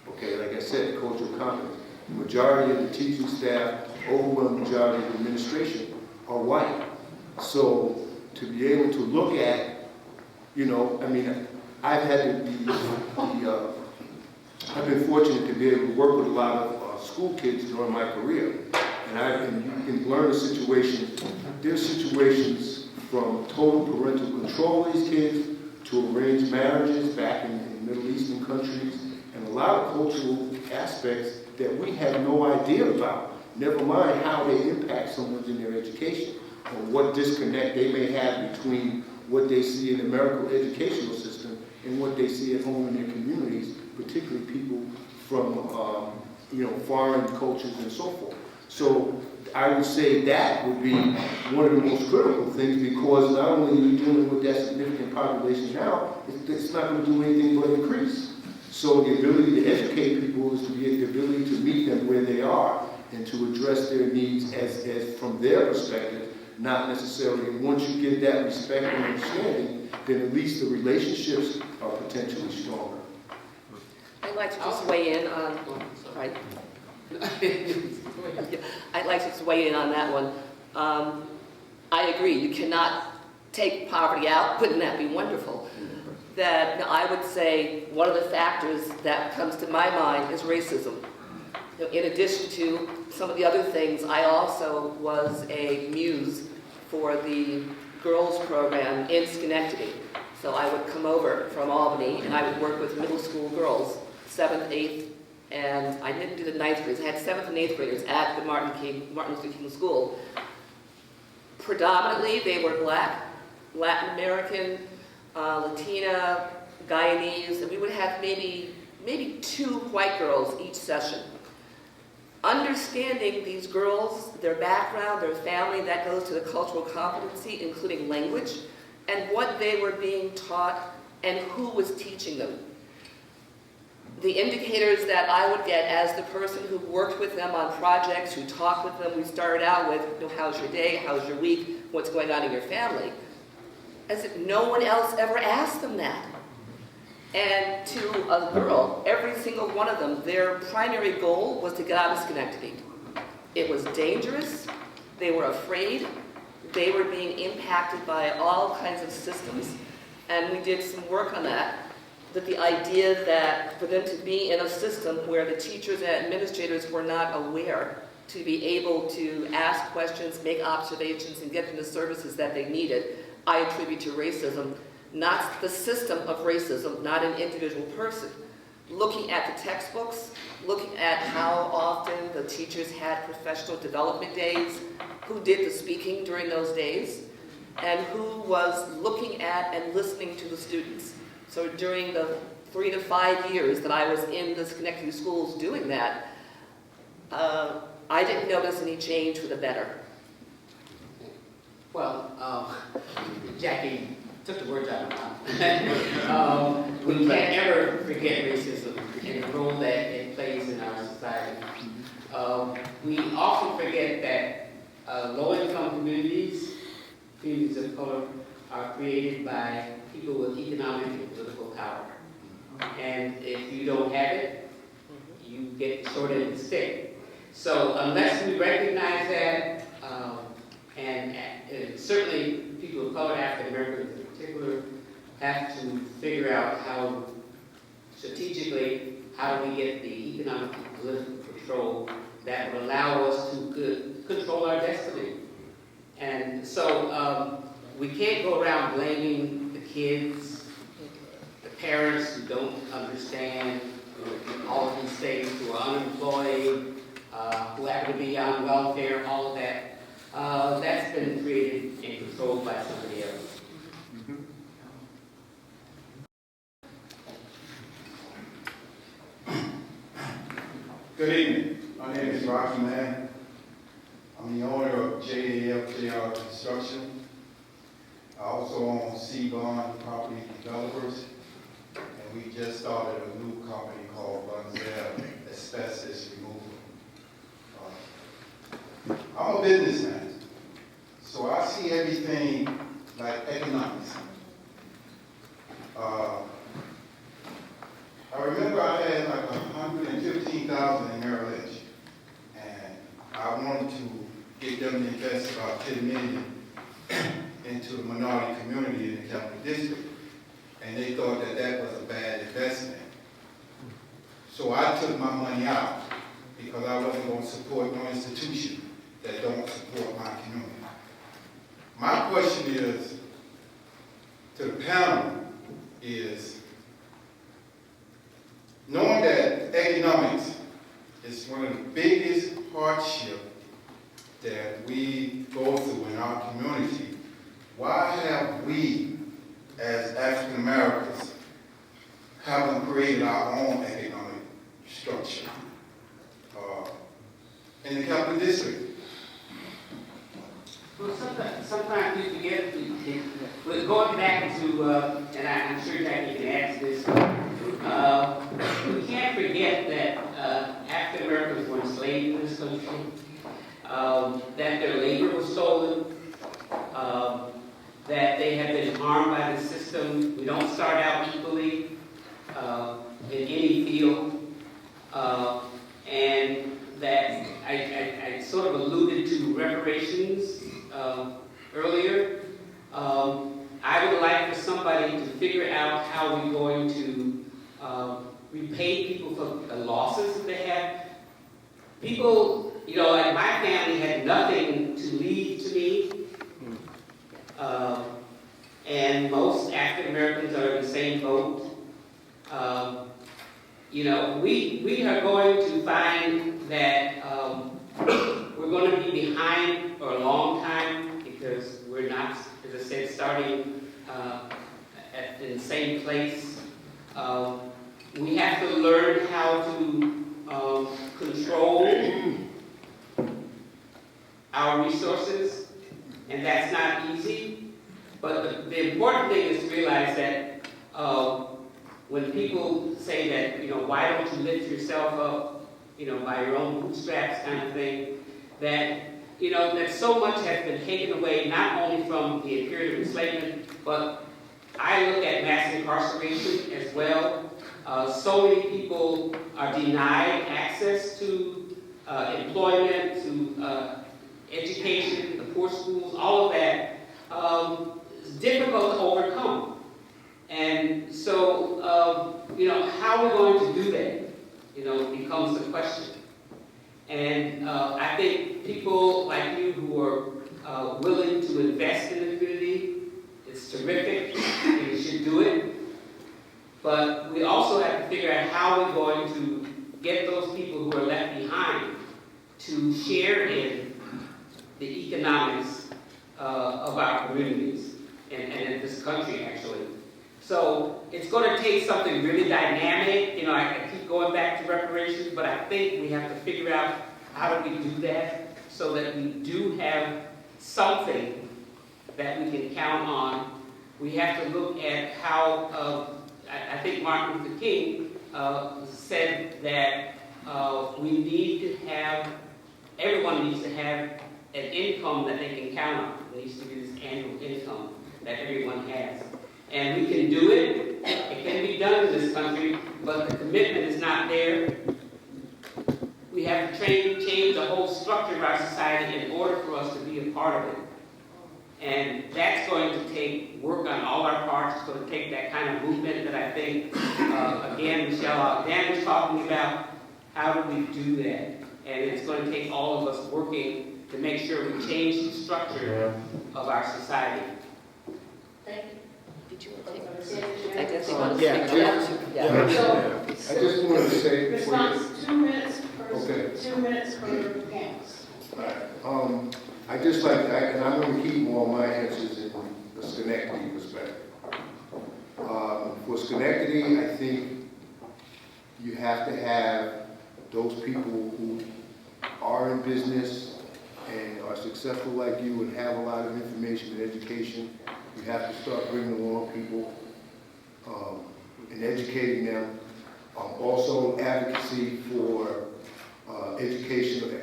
Okay, like I said, cultural competence. The majority of the teaching staff, overwhelming majority of the administration are white. So to be able to look at, I've had I've been fortunate to be able to work with a lot of school kids during my career. And you can learn a situation, there's situations from total parental control of these kids to arranged marriages back in Middle Eastern countries, and a lot of cultural aspects that we have no idea about, never mind how they impact someone in their education, or what disconnect they may have between what they see in the American educational system and what they see at home in their communities, particularly people from foreign cultures and so forth. So I would say that would be one of the most critical things, because not only are you dealing with that significant population now, it's not going to do anything but increase. So the ability to educate people is to be the ability to meet them where they are and to address their needs as from their perspective, not necessarily. And once you get that respect and understanding, then at least the relationships are potentially stronger. I'd like to just weigh in on, right? I'd like to just weigh in on that one. I agree, you cannot take poverty out. Wouldn't that be wonderful? That I would say one of the factors that comes to my mind is racism. You know, in addition to some of the other things, I also was a muse for the girls program in Schenectady. So I would come over from Albany and I would work with middle school girls, 7th, 8th, and I didn't do the 9th graders. I had 7th and 8th graders at the Martin Luther King School. Predominantly, they were Black, Latin American, Latina, Guyanese, and we would have maybe 2 white girls each session. Understanding these girls, their background, their family, that goes to the cultural competency, including language, and what they were being taught and who was teaching them. The indicators that I would get as the person who worked with them on projects, who talked with them, we started out with, you know, how's your day, how's your week, what's going on in your family, as if no one else ever asked them that. And to a girl, every single one of them, their primary goal was to get out of Schenectady. It was dangerous, they were afraid, they were being impacted by all kinds of systems, and we did some work on that. That the idea that for them to be in a system where the teachers and administrators were not aware to be able to ask questions, make observations, and get them the services that they needed, I attribute to racism, not the system of racism, not an individual person. Looking at the textbooks, looking at how often the teachers had professional development days, who did the speaking during those days, and who was looking at and listening to the students. So during the 3 to 5 years that I was in the Schenectady schools doing that, I didn't notice any change for the better. Well, Jackie took the words out of my mouth. We can't ever forget racism and the role that it plays in our society. We often forget that low-income communities of color, are created by people with economic and political power. And if you don't have it, you get short end of the stick. So unless we recognize that, and certainly people of color, African Americans in particular, have to figure out how strategically, how do we get the economic and political control that will allow us to control our destiny. And so we can't go around blaming the kids, the parents who don't understand all of these things, who are unemployed, who happen to be on welfare, all of that. That's been created and controlled by somebody else. Good evening. My name is Rocky Man. I'm the owner of JAFJR Construction. I also own C-Bond Property Developers, and we just started a new company called Bunzel Asbestos Removal. I'm a businessman, so I see everything like economics. I remember I had like 115,000 in Merrill Lynch, and I wanted to get them to invest about $10 million into the minority community in the Capital District, and they thought that that was a bad investment. So I took my money out because I wasn't going to support no institution that don't support my community. My question is, to the panel, is knowing that economics is one of the biggest hardships that we go through in our community, why have we, as African Americans, haven't created our own economic structure in the Capital District? Well, sometimes we forget, we're going back to, and I'm sure Jackie can answer this, we can't forget that African Americans were enslaved in this country, that their labor was stolen, that they have been harmed by the system. We don't start out equally in any field, and that out how we're going to repay people for the losses that they have. People, you know, like my family had nothing to leave to me. And most African Americans are in the same boat. You know, we are going to find that we're going to be behind for a long time because we're not, as I said, starting in the same place. We have to learn how to control our resources, and that's not easy. But the important thing is to realize that when people say that, you know, why don't you lift yourself up, you know, by your own bootstraps kind of thing, that, you know, that so much has been taken away, not only from the period of enslavement, but I look at mass incarceration as well. So many people are denied access to employment, to education, the poor schools, all of that. Is difficult to overcome. And so, you know, how are we going to do that, you know, becomes the question. And I think people like you who are willing to invest in the community, it's terrific, and you should do it. But we also have to figure out how we're going to get those people who are left behind to share in the economics of our communities and in this country, actually. So it's going to take something really dynamic. You know, I keep going back to reparations, but I think we have to figure out how do we do that so that we do have something that we can count on. We have to look at how, I think Martin Luther King said that we need to have, everyone needs to have an income that they can count on. There needs to be this annual income that everyone has. And we can do it. It can be done in this country, but the commitment is not there. We have to change the whole structure of our society in order for us to be a part of it. And that's going to take work on all our parts. It's going to take that kind of movement that I think, again, Michelle Alexander was talking about. How do we do that? And it's going to take all of us working to make sure we change the structure of our society. Thank you. Did you want to take I guess you a want to Yeah. speak. Yeah. So, I just wanted to say. response, 2 minutes per, Okay. 2 minutes per panelist. Alright, I just like, and I'm going to keep all my answers in the Schenectady perspective. For Schenectady, I think you have to have those people who are in business and are successful like you and have a lot of information and education. You have to start bringing along people and educating them. Also advocacy for education,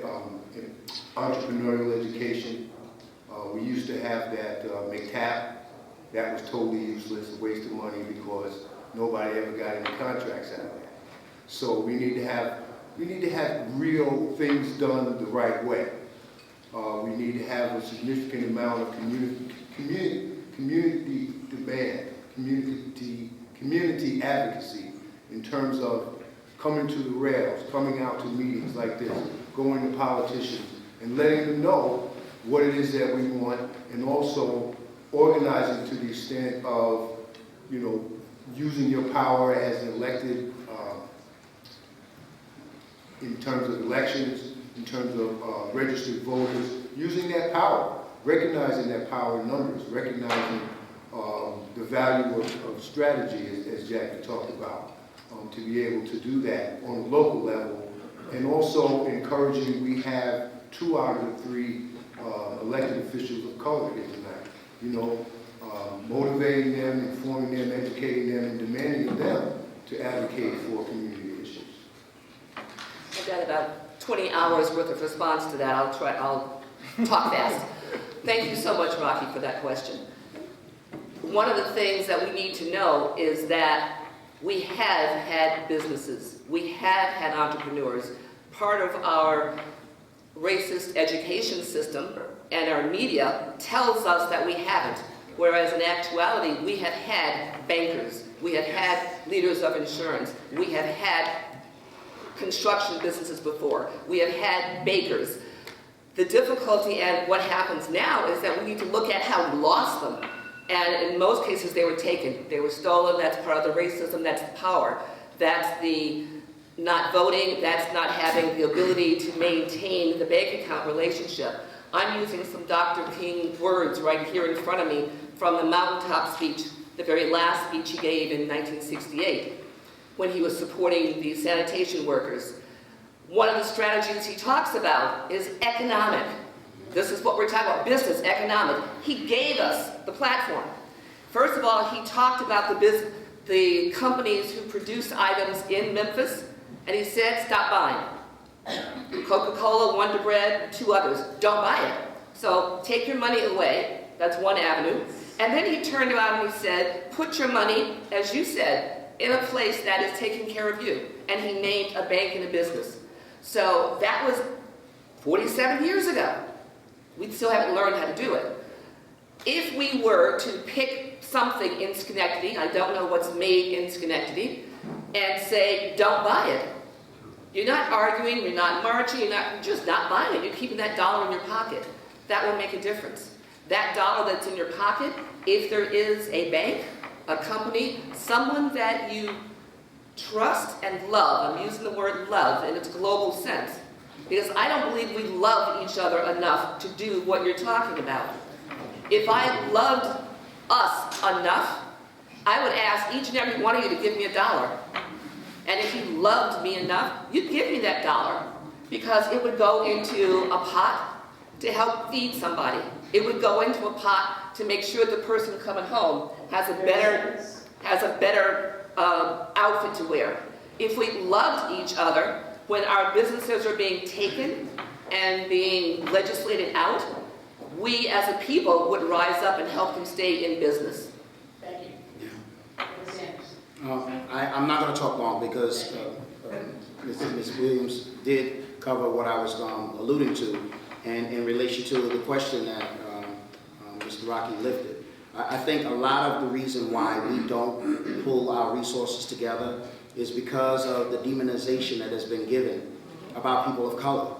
entrepreneurial education. We used to have that McTap. That was totally useless, a waste of money because nobody ever got any contracts out of that. So we need to have real things done the right way. We need to have a significant amount of community demand, community advocacy in terms of coming to the rails, coming out to meetings like this, going to politicians and letting them know what it is that we want, and also organizing to the extent of, you know, using your power as an elected, in terms of elections, in terms of registered voters, using that power, recognizing that power in numbers, recognizing the value of strategy, as Jackie talked about, to be able to do that on a local level, and also encouraging, we have 2 out of the 3 elected officials of color here tonight, you know, motivating them, informing them, educating them, and demanding of them to advocate for community issues. I've got about 20 hours worth of response to that. I'll talk fast. Thank you so much, Rocky, for that question. One of the things that we need to know is that we have had businesses. We have had entrepreneurs. Part of our racist education system and our media tells us that we haven't. whereas in actuality, we have had bankers, we have had leaders of insurance, we have had construction businesses before, we have had bakers. The difficulty and what happens now is that we need to look at how we lost them. And in most cases, they were taken. They were stolen. That's part of the racism. That's the power. That's the not voting. That's not having the ability to maintain the bank account relationship. I'm using some Dr. King words right here in front of me from the mountaintop speech, the very last speech he gave in 1968, when he was supporting the sanitation workers. One of the strategies he talks about is economic. This is what we're talking about, business, economic. He gave us the platform. First of all, he talked about the companies who produce items in Memphis, and he said, stop buying. Coca-Cola, Wonder Bread, 2 others, don't buy it. So take your money away, that's one avenue. And then he turned around and he said, put your money, as you said, in a place that is taking care of you. And he named a bank and a business. So that was 47 years ago. We still haven't learned how to do it. If we were to pick something in Schenectady, I don't know what's made in Schenectady, and say, don't buy it. You're not arguing, you're not marching, you're just not buying it. You're keeping that dollar in your pocket. That will make a difference. That dollar that's in your pocket, if there is a bank, a company, someone that you trust and love, I'm using the word love in its global sense, because I don't believe we love each other enough to do what you're talking about. If I loved us enough, I would ask each and every one of you to give me $1. And if you loved me enough, you'd give me that $1, because it would go into a pot to help feed somebody. It would go into a pot to make sure the person coming home has a better outfit to wear. If we loved each other, when our businesses are being taken and being legislated out, we as a people would rise up and help them stay in business. Thank you. I'm not going to talk long because Ms. Williams did cover what I was alluding to, and in relation to the question that Mr. Rocky lifted. I think a lot of the reason why we don't pull our resources together is because of the demonization that has been given about people of color.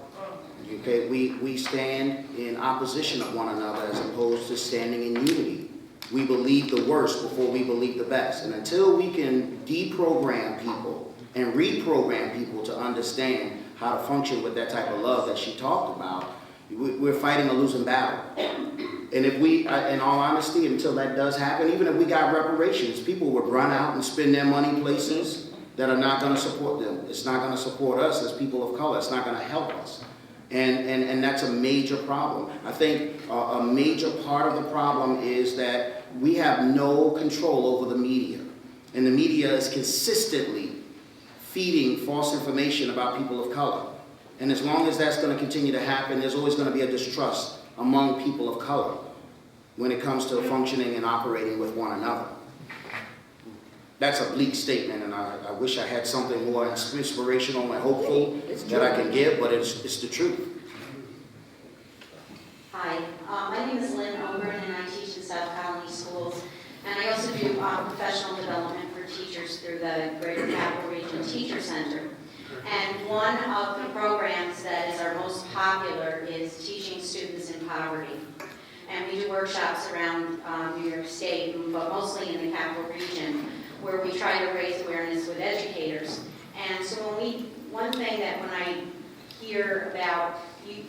Okay, we stand in opposition of one another as opposed to standing in unity. We believe the worst before we believe the best. And until we can deprogram people and reprogram people to understand how to function with that type of love that she talked about, we're fighting a losing battle. And if we, in all honesty, until that does happen, even if we got reparations, people would run out and spend their money places that are not going to support them. It's not going to support us as people of color. It's not going to help us. And that's a major problem. I think a major part of the problem is that we have no control over the media. And the media is consistently feeding false information about people of color. And as long as that's going to continue to happen, there's always going to be a distrust among people of color when it comes to functioning and operating with one another. That's a bleak statement, and I wish I had something more inspirational and hopeful that I can give, but it's the truth. Hi, my name is Lynn Ogren, and I teach in South Colony Schools. And I also do professional development for teachers through the Greater Capital Region Teacher Center. And one of the programs that is our most popular is teaching students in poverty. And we do workshops around New York State, but mostly in the Capital Region, where we try to raise awareness with educators. And so one thing that when I hear about you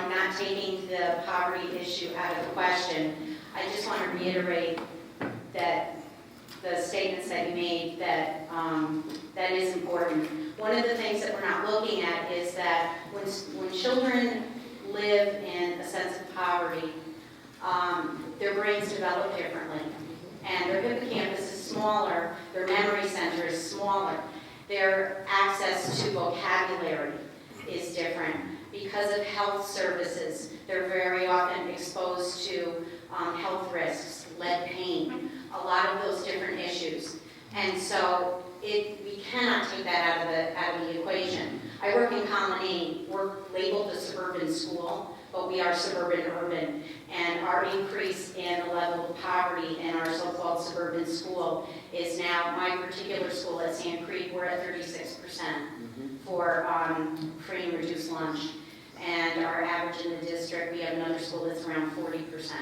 not taking the poverty issue out of the question, I just want to reiterate that the statements that you made, that that is important. One of the things that we're not looking at is that when children live in a sense of poverty, their brains develop differently. And their hippocampus is smaller, their memory center is smaller, their access to vocabulary is different. Because of health services, they're very often exposed to health risks, lead paint, a lot of those different issues. And so we cannot take that out of the equation. I work in Colonnade, we're labeled a suburban school, but we are suburban urban. And our increase in the level of poverty in our so-called suburban school is now, my particular school at Sand Creek, we're at 36% for free and reduced lunch. And our average in the district, we have another school that's around 40%.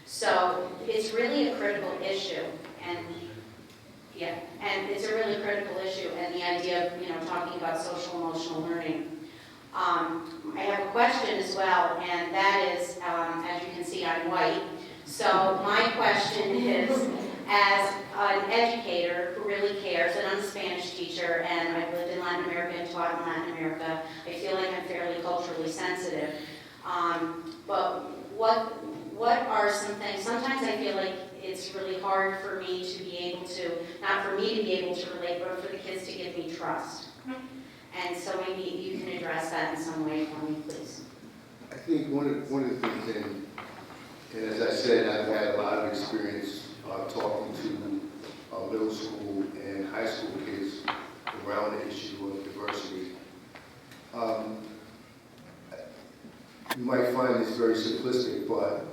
So it's really a critical issue. And it's a really critical issue, and the idea of, talking about social emotional learning. I have a question as well, and that is, as you can see, I'm white. So my question is, as an educator who really cares, and I'm a Spanish teacher, and I've lived in Latin America and taught in Latin America, I feel like I'm fairly culturally sensitive. But what are some things, sometimes I feel like it's really hard for me to be able to, not for me to be able to relate, but for the kids to give me trust. And so maybe you can address that in some way for me, please. I think one of the things, and as I said, I've had a lot of experience talking to middle school and high school kids around the issue of diversity. You might find this very simplistic, but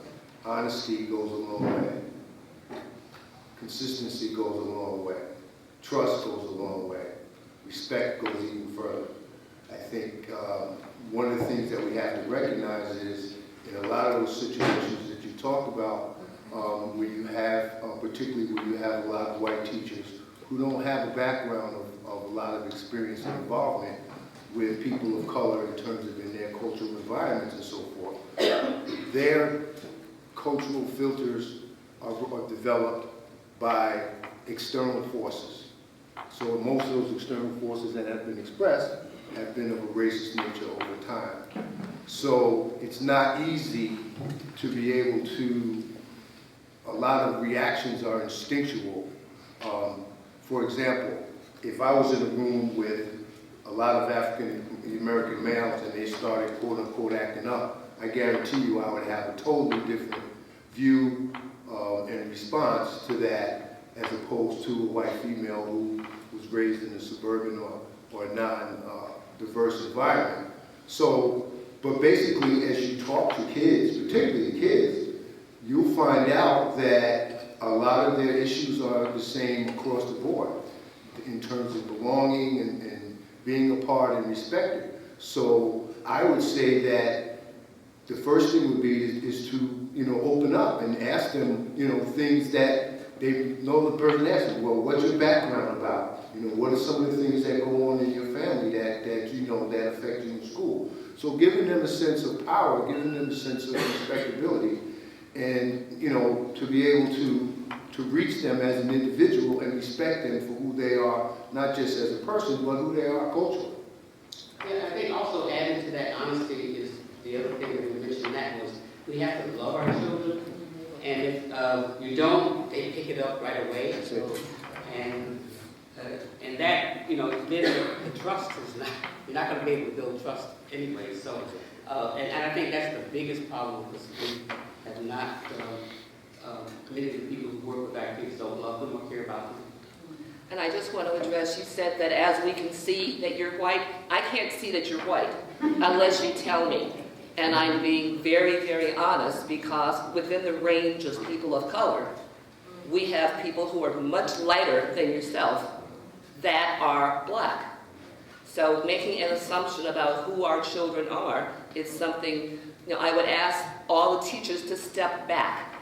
honesty goes a long way. Consistency goes a long way. Trust goes a long way. Respect goes even further. I think one of the things that we have to recognize is in a lot of those situations that you talked about, where you have, particularly where you have a lot of white teachers who don't have a background of a lot of experience and involvement with people of color in terms of in their cultural environments and so forth. Their cultural filters are developed by external forces. So most of those external forces that have been expressed have been of a racist nature over time. So it's not easy to be able to, a lot of reactions are instinctual. For example, if I was in a room with a lot of African American males and they started quote unquote acting up, I guarantee you I would have a totally different view and response to that as opposed to a white female who was raised in a suburban or non-diverse environment. So, but basically as you talk to kids, particularly kids, you'll find out that a lot of their issues are the same across the board in terms of belonging and being a part and respected. So I would say that the first thing would be is to, open up and ask them, things that they know the person asking. Well, what's your background about? What are some of the things that go on in your family that that affect you in school? So giving them a sense of power, giving them a sense of respectability, and to be able to reach them as an individual and respect them for who they are, not just as a person, but who they are culturally. Yeah, I think also adding to that honesty is the other thing that we mentioned, that was we have to love our children, and if you don't, they pick it up right away. And that, then the trust is not, you're not going to be able to build trust anyway. So, and I think that's the biggest problem, because we have not many of the people who work with our kids don't love them or care about them. And I just want to address, you said that as we can see that you're white, I can't see that you're white unless you tell me. And I'm being very, very honest, because within the range of people of color, we have people who are much lighter than yourself that are black. So making an assumption about who our children are is something, I would ask all the teachers to step back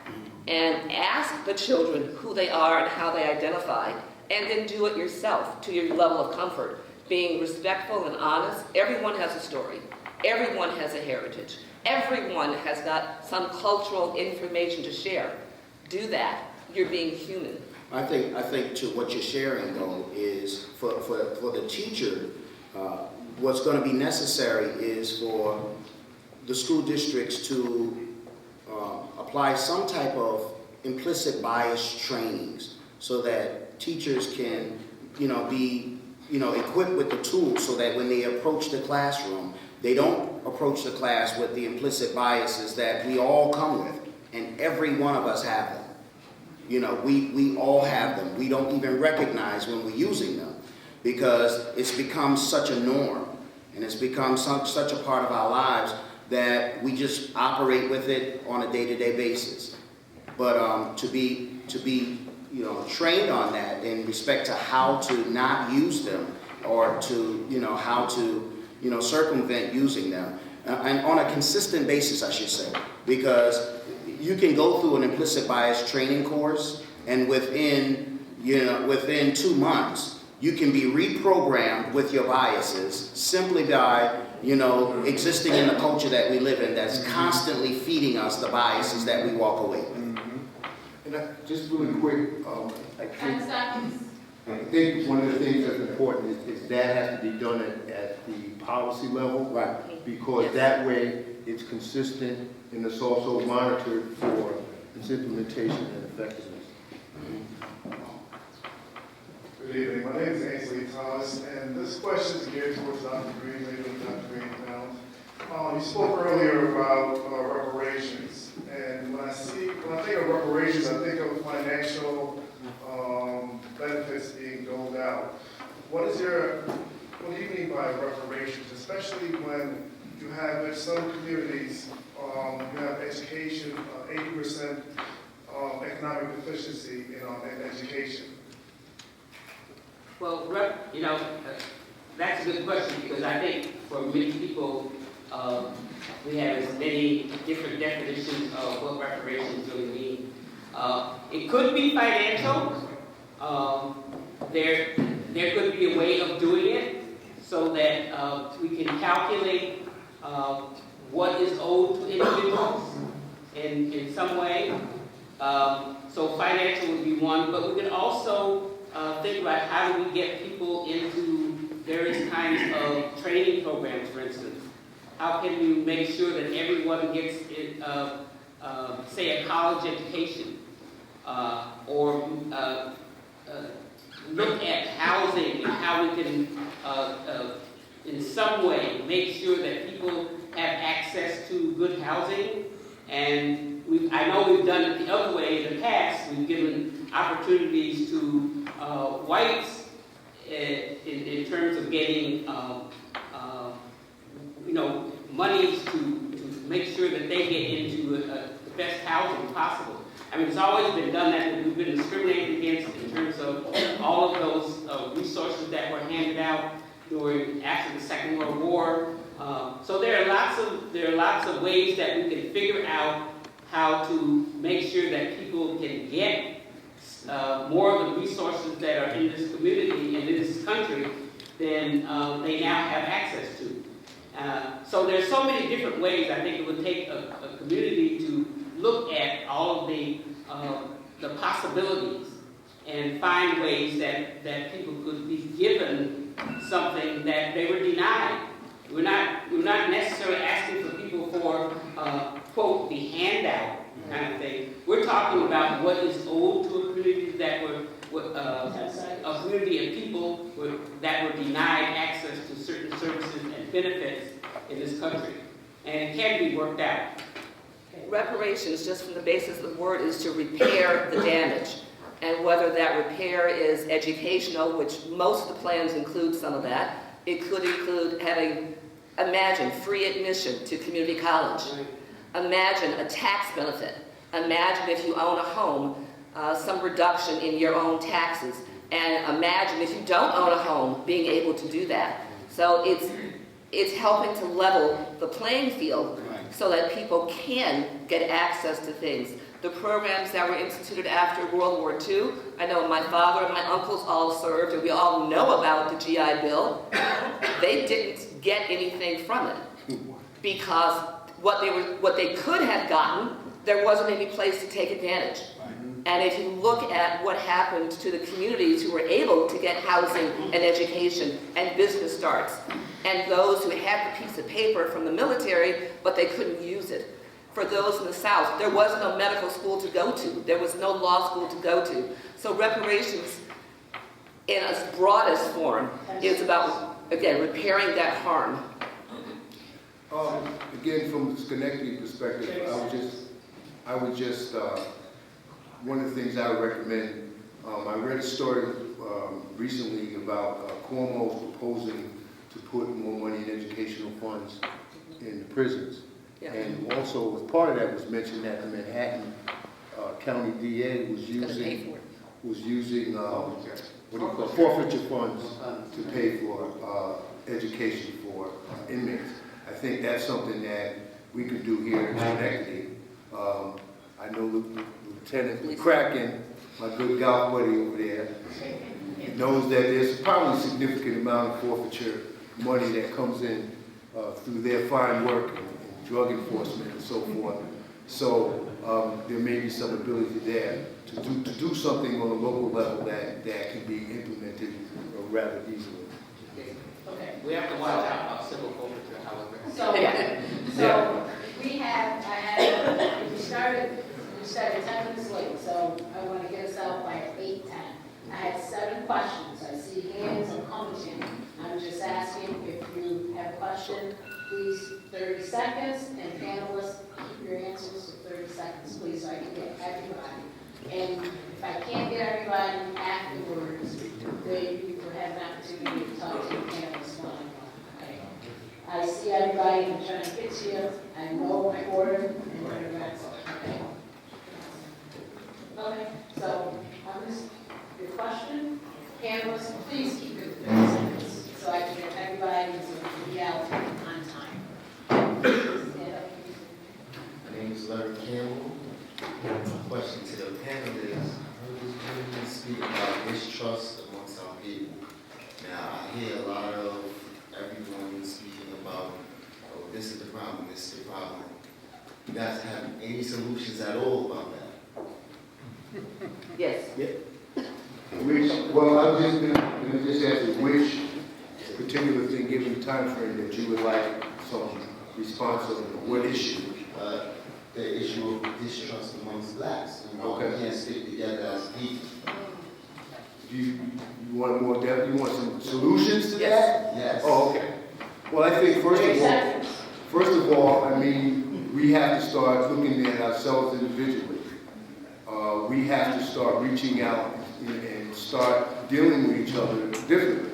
and ask the children who they are and how they identify, and then do it yourself to your level of comfort. Being respectful and honest. Everyone has a story. Everyone has a heritage. Everyone has got some cultural information to share. Do that. You're being human. I think to what you're sharing though is for the teacher, what's going to be necessary is for the school districts to apply some type of implicit bias trainings so that teachers can, be, equipped with the tools so that when they approach the classroom, they don't approach the class with the implicit biases that we all come with, and every one of us have them. We all have them. We don't even recognize when we're using them because it's become such a norm and it's become such a part of our lives that we just operate with it on a day-to-day basis. But to be trained on that in respect to how to not use them, or to how to circumvent using them, and on a consistent basis, I should say, because you can go through an implicit bias training course, and within 2 months, you can be reprogrammed with your biases simply by existing in the culture that we live in, that's constantly feeding us the biases that we walk away with. And just really quick, I think one of the things that's important is that has to be done at the policy level. Right. Because that way it's consistent and it's also monitored for its implementation and effectiveness. Good evening. My name is Ainsley Thomas, and this question is geared towards Dr. Green, maybe Dr. Green panel. You spoke earlier about reparations, and when I think of reparations, I think of financial benefits being doled out. What do you mean by reparations, especially when you have in some communities, you have education, 80% economic deficiency in education? Well, that's a good question, because I think for many people, we have as many different definitions of what reparations really mean. It could be financial. There could be a way of doing it so that we can calculate what is owed to individuals in some way. So financial would be one, but we can also think about how do we get people into various kinds of training programs, for instance. How can you make sure that everyone gets, say, a college education, or look at housing and how we can, in some way, make sure that people have access to good housing. And I know we've done it the other way in the past. We've given opportunities to whites in terms of getting monies to make sure that they get into the best housing possible. I mean, it's always been done that we've been discriminated against in terms of all of those resources that were handed out after the Second World War. So there are lots of ways that we can figure out how to make sure that people can get more of the resources that are in this community and in this country than they now have access to. So there's so many different ways I think it would take a community to look at all of the possibilities and find ways that people could be given something that they were denied. We're not necessarily asking for people for, quote, the handout kind of thing. We're talking about what is owed to a community a community of people that were denied access to certain services and benefits in this country. And it can be worked out. Reparations, just from the basis of the word, is to repair the damage. And whether that repair is educational, which most of the plans include some of that, it could include imagine free admission to community college. Imagine a tax benefit. Imagine if you own a home, some reduction in your own taxes. And imagine if you don't own a home, being able to do that. So it's helping to level the playing field so that people can get access to things. The programs that were instituted after World War II, I know my father and my uncles all served, and we all know about the GI Bill. They didn't get anything from it because what they could have gotten, there wasn't any place to take advantage. And if you look at what happened to the communities who were able to get housing and education and business starts, and those who had the piece of paper from the military, but they couldn't use it. For those in the South, there was no medical school to go to. There was no law school to go to. So reparations, in its broadest form, is about, again, repairing that harm. Again, from the Schenectady perspective, I would just one of the things I would recommend, I read a story recently about Cuomo's proposing to put more money in educational funds in the prisons. Yeah. And also, as part of that was mentioned that the Manhattan County DA was It's gonna pay using, for it. what do you call, forfeiture funds to pay for education for inmates. I think that's something that we could do here in Schenectady. I know Lieutenant Kraken, my good golf buddy over there, knows that there's probably a significant amount of forfeiture money that comes in through their fine work and drug enforcement and so forth. So there may be some ability there to do something on a local level that can be implemented rather easily. Okay. We have to watch out about civil forfeiture, however. So we started 10 minutes late, so I want to get us out by 8:10. I had 7 questions. I see hands are coming in. I'm just asking if you have a question, please, 30 seconds, and panelists, keep your answers to 30 seconds, please, so I can get everybody. And if I can't get everybody afterwards, then you will have an opportunity to talk to the panelists one-on-one, okay? I see everybody, I'm trying to get to you, I know my order, and we're gonna wrap up, okay? Okay, so, your question, panelists, please keep it 30 seconds, so I can get everybody's reality on time. Stand up. My name is Larry Campbell. My question to the panel is, I heard this gentleman speak about mistrust amongst our people. Now, I hear a lot of everyone speaking about, oh, this is the problem, this is the problem. You guys have any solutions at all about that? Yes. Well, I was just going to just ask you which particular thing, given the time frame, that you would like some response on, what issue? The issue of distrust amongst blacks. You know, Okay. we can't stick together as people. You want more depth, you want some solutions to Yes. that? Yes. Oh, okay. Well, I think 30 seconds. first of all, I mean, we have to start looking at ourselves individually. We have to start reaching out and start dealing with each other differently.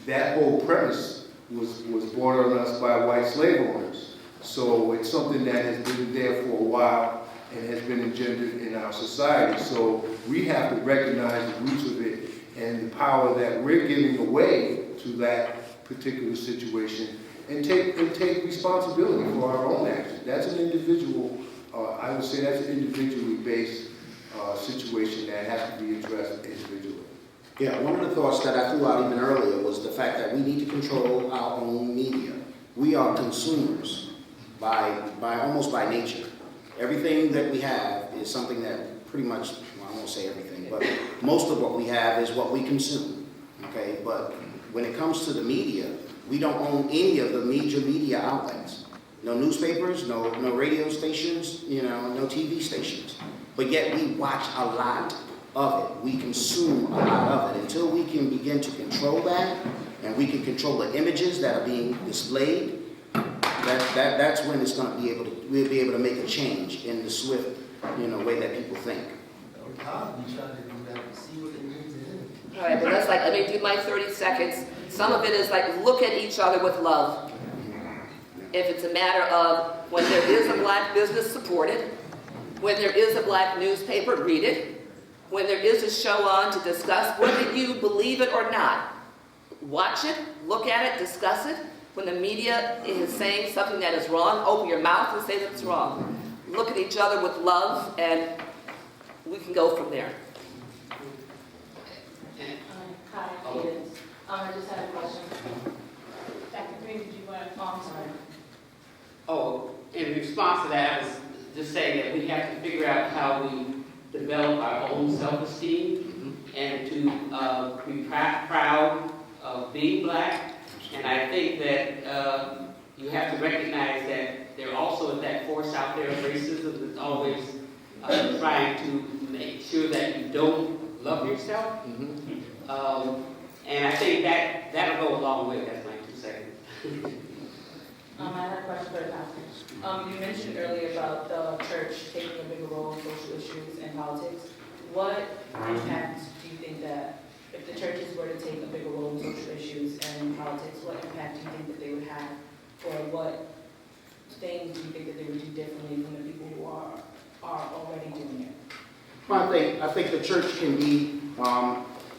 That whole premise was brought on us by white slave owners. So it's something that has been there for a while and has been engendered in our society. So we have to recognize the roots of it and the power that we're giving away to that particular situation and take responsibility for our own actions. That's an individual, I would say that's an individually based situation that has to be addressed individually. Yeah, one of the thoughts that I threw out even earlier was the fact that we need to control our own media. We are consumers almost by nature. Everything that we have is something that pretty much, well, I won't say everything, but most of what we have is what we consume, okay? But when it comes to the media, we don't own any of the major media outlets. No newspapers, no radio stations, no TV stations. But yet we watch a lot of it. We consume a lot of it. Until we can begin to control that, and we can control the images that are being displayed, that's when it's going to be we'll be able to make a change in the swift, way that people think. All right, but that's like, let me do my 30 seconds. Some of it is like, look at each other with love. If it's a matter of when there is a black business, support it. When there is a black newspaper, read it. When there is a show on to discuss whether you believe it or not, watch it, look at it, discuss it. When the media is saying something that is wrong, open your mouth and say that it's wrong. Look at each other with love, and we can go from there. Hi, Cadence. I just had a question. Dr. Green, did you want to, I'm sorry. Oh, in response to that, I was just saying that we have to figure out how we develop our own self-esteem and to be proud of being black. And I think that you have to recognize that there also is that force out there of racism that's always trying to make sure that you don't love yourself. And I think that'll go a long way. That's my 2 seconds. I had a question for the pastor. You mentioned earlier about the church taking a bigger role in social issues and politics. What impact do you think that, if the churches were to take a bigger role in social issues and politics, what impact do you think that they would have Or what things do you think that they would do differently from the people who are already doing it? Well, I think the church can be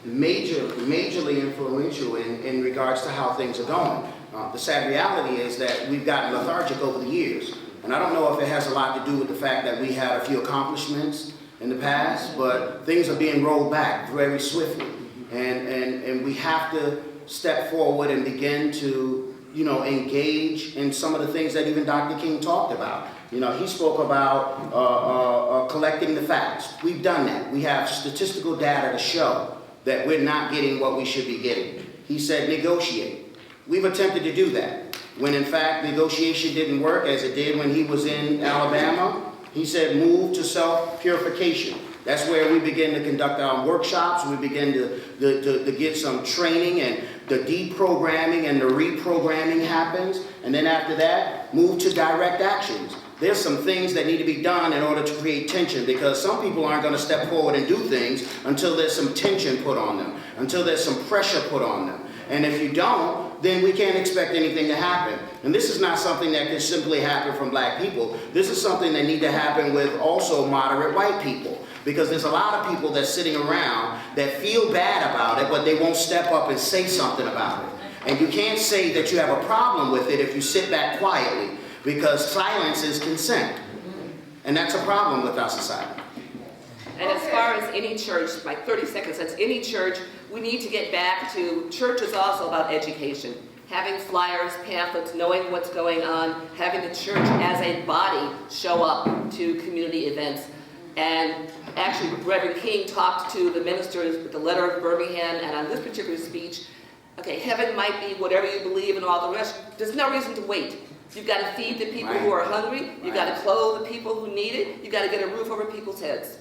majorly influential in regards to how things are going. The sad reality is that we've gotten lethargic over the years. And I don't know if it has a lot to do with the fact that we had a few accomplishments in the past, but things are being rolled back very swiftly. And we have to step forward and begin to, engage in some of the things that even Dr. King talked about. He spoke about collecting the facts. We've done that. We have statistical data to show that we're not getting what we should be getting. He said negotiate. We've attempted to do that. When in fact negotiation didn't work as it did when he was in Alabama, he said move to self-purification. That's where we begin to conduct our workshops. We begin to get some training, and the deprogramming and the reprogramming happens. And then after that, move to direct actions. There's some things that need to be done in order to create tension, because some people aren't going to step forward and do things until there's some tension put on them, until there's some pressure put on them. And if you don't, then we can't expect anything to happen. And this is not something that can simply happen from black people. This is something that needs to happen with also moderate white people. Because there's a lot of people that's sitting around that feel bad about it, but they won't step up and say something about it. And you can't say that you have a problem with it if you sit back quietly, because silence is consent. And that's a problem with our society. And as far as any church, like 30 seconds, that's any church, we need to get back to, church is also about education. Having flyers, pamphlets, knowing what's going on, having the church as a body show up to community events. And actually, Reverend King talked to the ministers with the letter of Birmingham, and on this particular speech, okay, heaven might be whatever you believe and all the rest. There's no reason to wait. You've got to feed the people who are hungry. You've got to clothe the people who need it. You've got to get a roof over people's heads.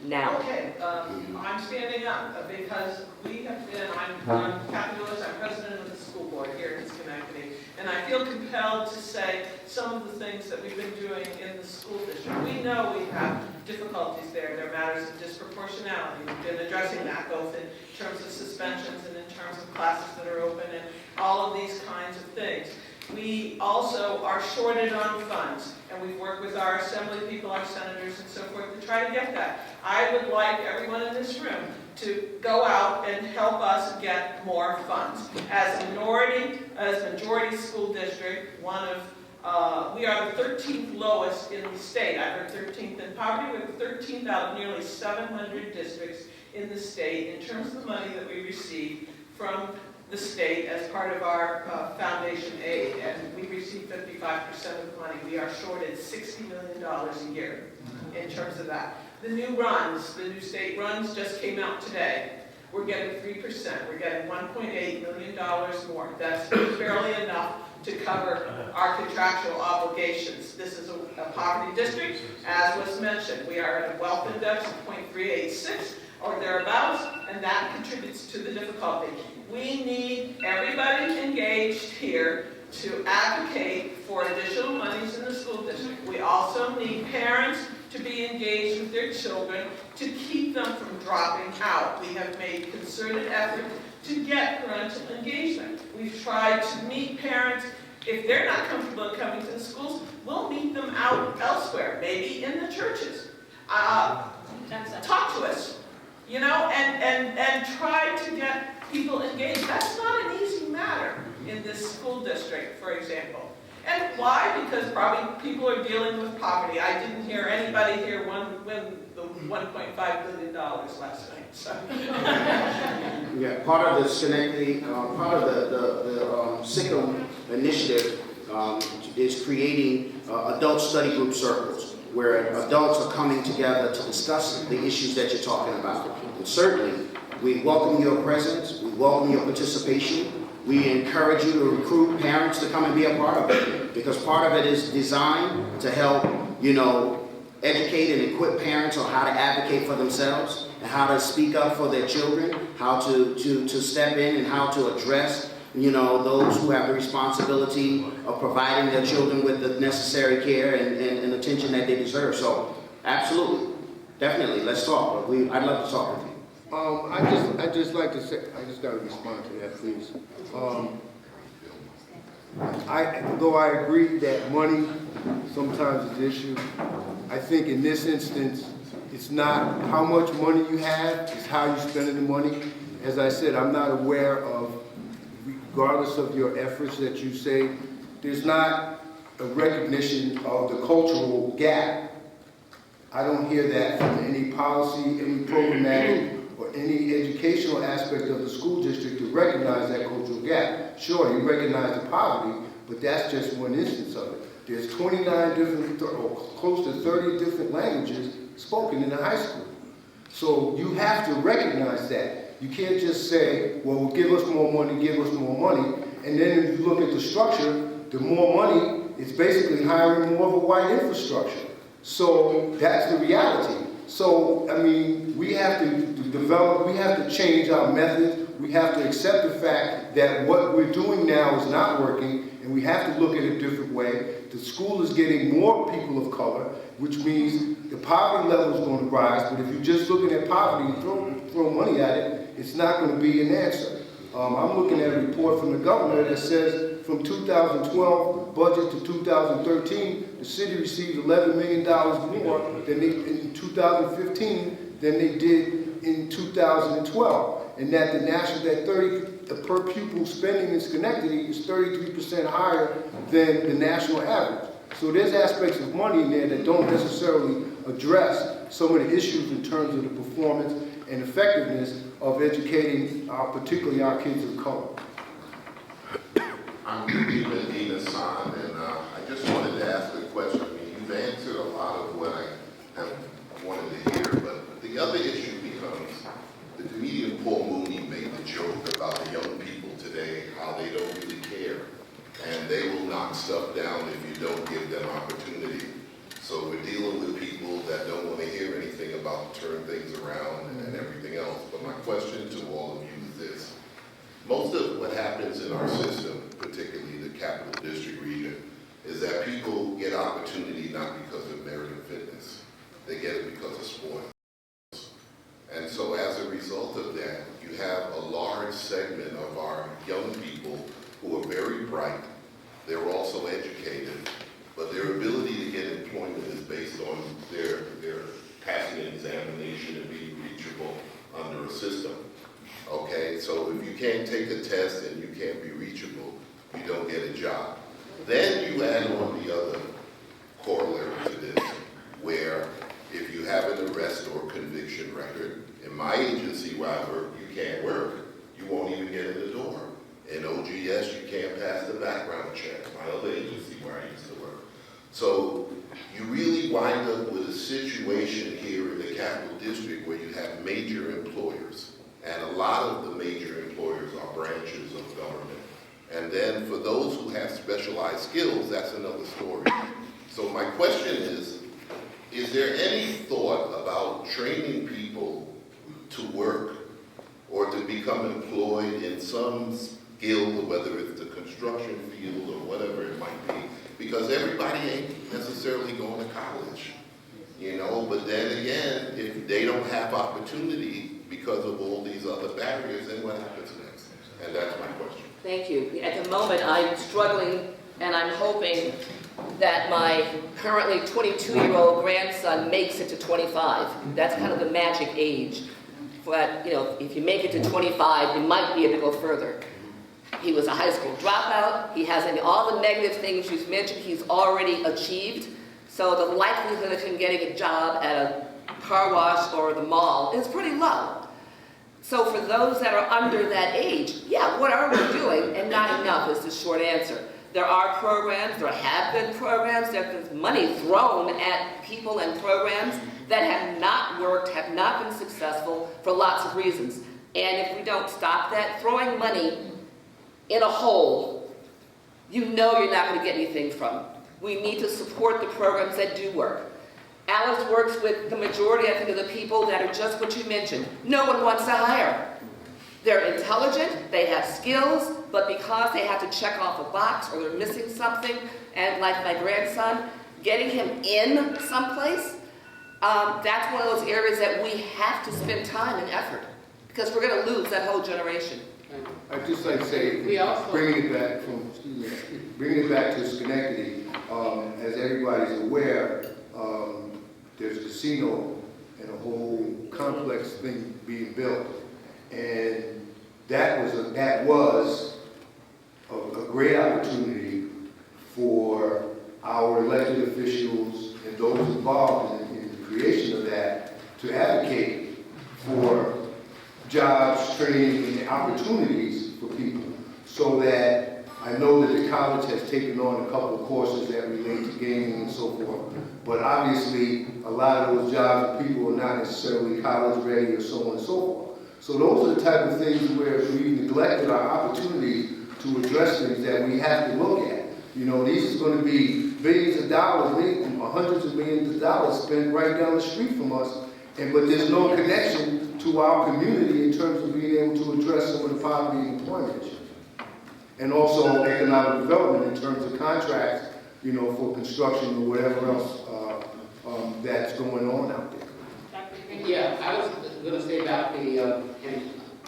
Now. Okay, I'm standing up because we have been, I'm Kathy Lewis, I'm president of the school board here in Schenectady, and I feel compelled to say some of the things that we've been doing in the school district. We know we have difficulties there. There are matters of disproportionality. We've been addressing that both in terms of suspensions and in terms of classes that are open and all of these kinds of things. We also are shorted on funds, and we've worked with our assembly people, our senators, and so forth to try to get that. I would like everyone in this room to go out and help us get more funds. As majority school district, we are the 13th lowest in the state. I heard 13th in poverty. We have 13th out of nearly 700 districts in the state in terms of the money that we receive from the state as part of our foundation aid, and we receive 55% of the money. We are shorted $60 million a year in terms of that. The new state runs just came out today. We're getting 3%. We're getting $1.8 million more. That's barely enough to cover our contractual obligations. This is a poverty district, as was mentioned. We are at a wealth index of 0.386 or thereabouts, and that contributes to the difficulty. We need everybody engaged here to advocate for additional monies in the school district. We also need parents to be engaged with their children to keep them from dropping out. We have made concerted effort to get parental engagement. We've tried to meet parents. If they're not comfortable coming to the schools, we'll meet them out elsewhere, maybe in the churches. Talk to us, and try to get people engaged. That's not an easy matter in this school district, for example. And why? Because probably people are dealing with poverty. I didn't hear anybody here win the $1.5 billion last night. So. Yeah, part of the Schenectady, part of the SICM initiative is creating adult study group circles, where adults are coming together to discuss the issues that you're talking about. And certainly, we welcome your presence, we welcome your participation. We encourage you to recruit parents to come and be a part of it, because part of it is designed to help, educate and equip parents on how to advocate for themselves and how to speak up for their children, how to step in and how to address, those who have the responsibility of providing their children with the necessary care and attention that they deserve. So, absolutely, definitely, let's talk. I'd love to talk with you. I just like to say, I just got to respond to that, please. Though I agree that money sometimes is an issue, I think in this instance, it's not how much money you have, it's how you're spending the money. As I said, I'm not aware of, regardless of your efforts that you say, there's not a recognition of the cultural gap. I don't hear that from any policy, any programmatic, or any educational aspect of the school district to recognize that cultural gap. Sure, you recognize the poverty, but that's just one instance of it. There's 29 different, or close to 30 different languages spoken in the high school. So you have to recognize that. You can't just say, well, give us more money, give us more money. And then if you look at the structure, the more money, it's basically hiring more of a white infrastructure. So that's the reality. So, I mean, we have to develop, we have to change our methods. We have to accept the fact that what we're doing now is not working, and we have to look at it a different way. The school is getting more people of color, which means the poverty level is going to rise, but if you're just looking at poverty and throw money at it, it's not going to be an answer. I'm looking at a report from the governor that says from 2012 budget to 2013, the city received $11 million more than they, in 2015 than they did in 2012. And that the per pupil spending in Schenectady is 33% higher than the national average. So there's aspects of money in there that don't necessarily address some of the issues in terms of the performance and effectiveness of educating particularly our kids of color. I'm Dean Hassan, and I just wanted to ask a question. I mean, you've answered a lot of what I have wanted to hear, but the other issue becomes the comedian Paul Mooney made the joke about the young people today, how they don't really care, and they will knock stuff down if you don't give them opportunity. So we're dealing with people that don't want to hear anything about turn things around and everything else. But my question to all of you is this. Most of what happens in our system, particularly the Capital District region, is that people get opportunity not because of merit and fitness. They get it because of sport. And so as a result of that, you have a large segment of our young people who are very bright. They're also educated, but their ability to get employment is based on their passing an examination and being reachable under a system. Okay, so if you can't take a test and you can't be reachable, you don't get a job. Then you add on the other corollary to this, where if you have an arrest or conviction record, in my agency where I work, you can't work. You won't even get in the door. In OGS, you can't pass the background check. My other agency where I used to work. So you really wind up with a situation here in the Capital District where you have major employers. And a lot of the major employers are branches of government. And then for those who have specialized skills, that's another story. So my question is there any thought about training people to work or to become employed in some skill, whether it's the construction field or whatever it might be? Because everybody ain't necessarily going to college, you know, but then again, if they don't have opportunity because of all these other barriers, then what happens next? And that's my question. Thank you. At the moment, I'm struggling, and I'm hoping that my currently 22-year-old grandson makes it to 25. That's kind of the magic age. But, you know, if you make it to 25, you might be able to go further. He was a high school dropout. He has all the negative things you've mentioned, he's already achieved. So the likelihood of him getting a job at a car wash or the mall is pretty low. So for those that are under that age, yeah, what are we doing? And not enough is the short answer. There are programs, there have been programs, there's been money thrown at people and programs that have not worked, have not been successful for lots of reasons. And if we don't stop that, throwing money in a hole, you know you're not going to get anything from it. We need to support the programs that do work. Alice works with the majority, I think, of the people that are just what you mentioned. No one wants to hire. They're intelligent, they have skills, but because they have to check off a box or they're missing something, and like my grandson, getting him in someplace, that's one of those areas that we have to spend time and effort, because we're going to lose that whole generation. I'd just like to say, We also- bringing it back to Schenectady, as everybody's aware, there's a casino and a whole complex thing being built. And that was a great opportunity for our elected officials and those involved in the creation of that to advocate for jobs, training, and opportunities for people, so that I know that the college has taken on a couple of courses that relate to gaming and so forth, but obviously a lot of those jobs, people are not necessarily college ready or so on and so forth. So those are the type of things where we've neglected our opportunities to address things that we have to look at. You know, these is going to be billions of dollars, hundreds of millions of dollars spent right down the street from us, but there's no connection to our community in terms of being able to address some of the poverty and employment issues. And also economic development in terms of contracts, you know, for construction or whatever else that's going on out there. Yeah, I was going to say about the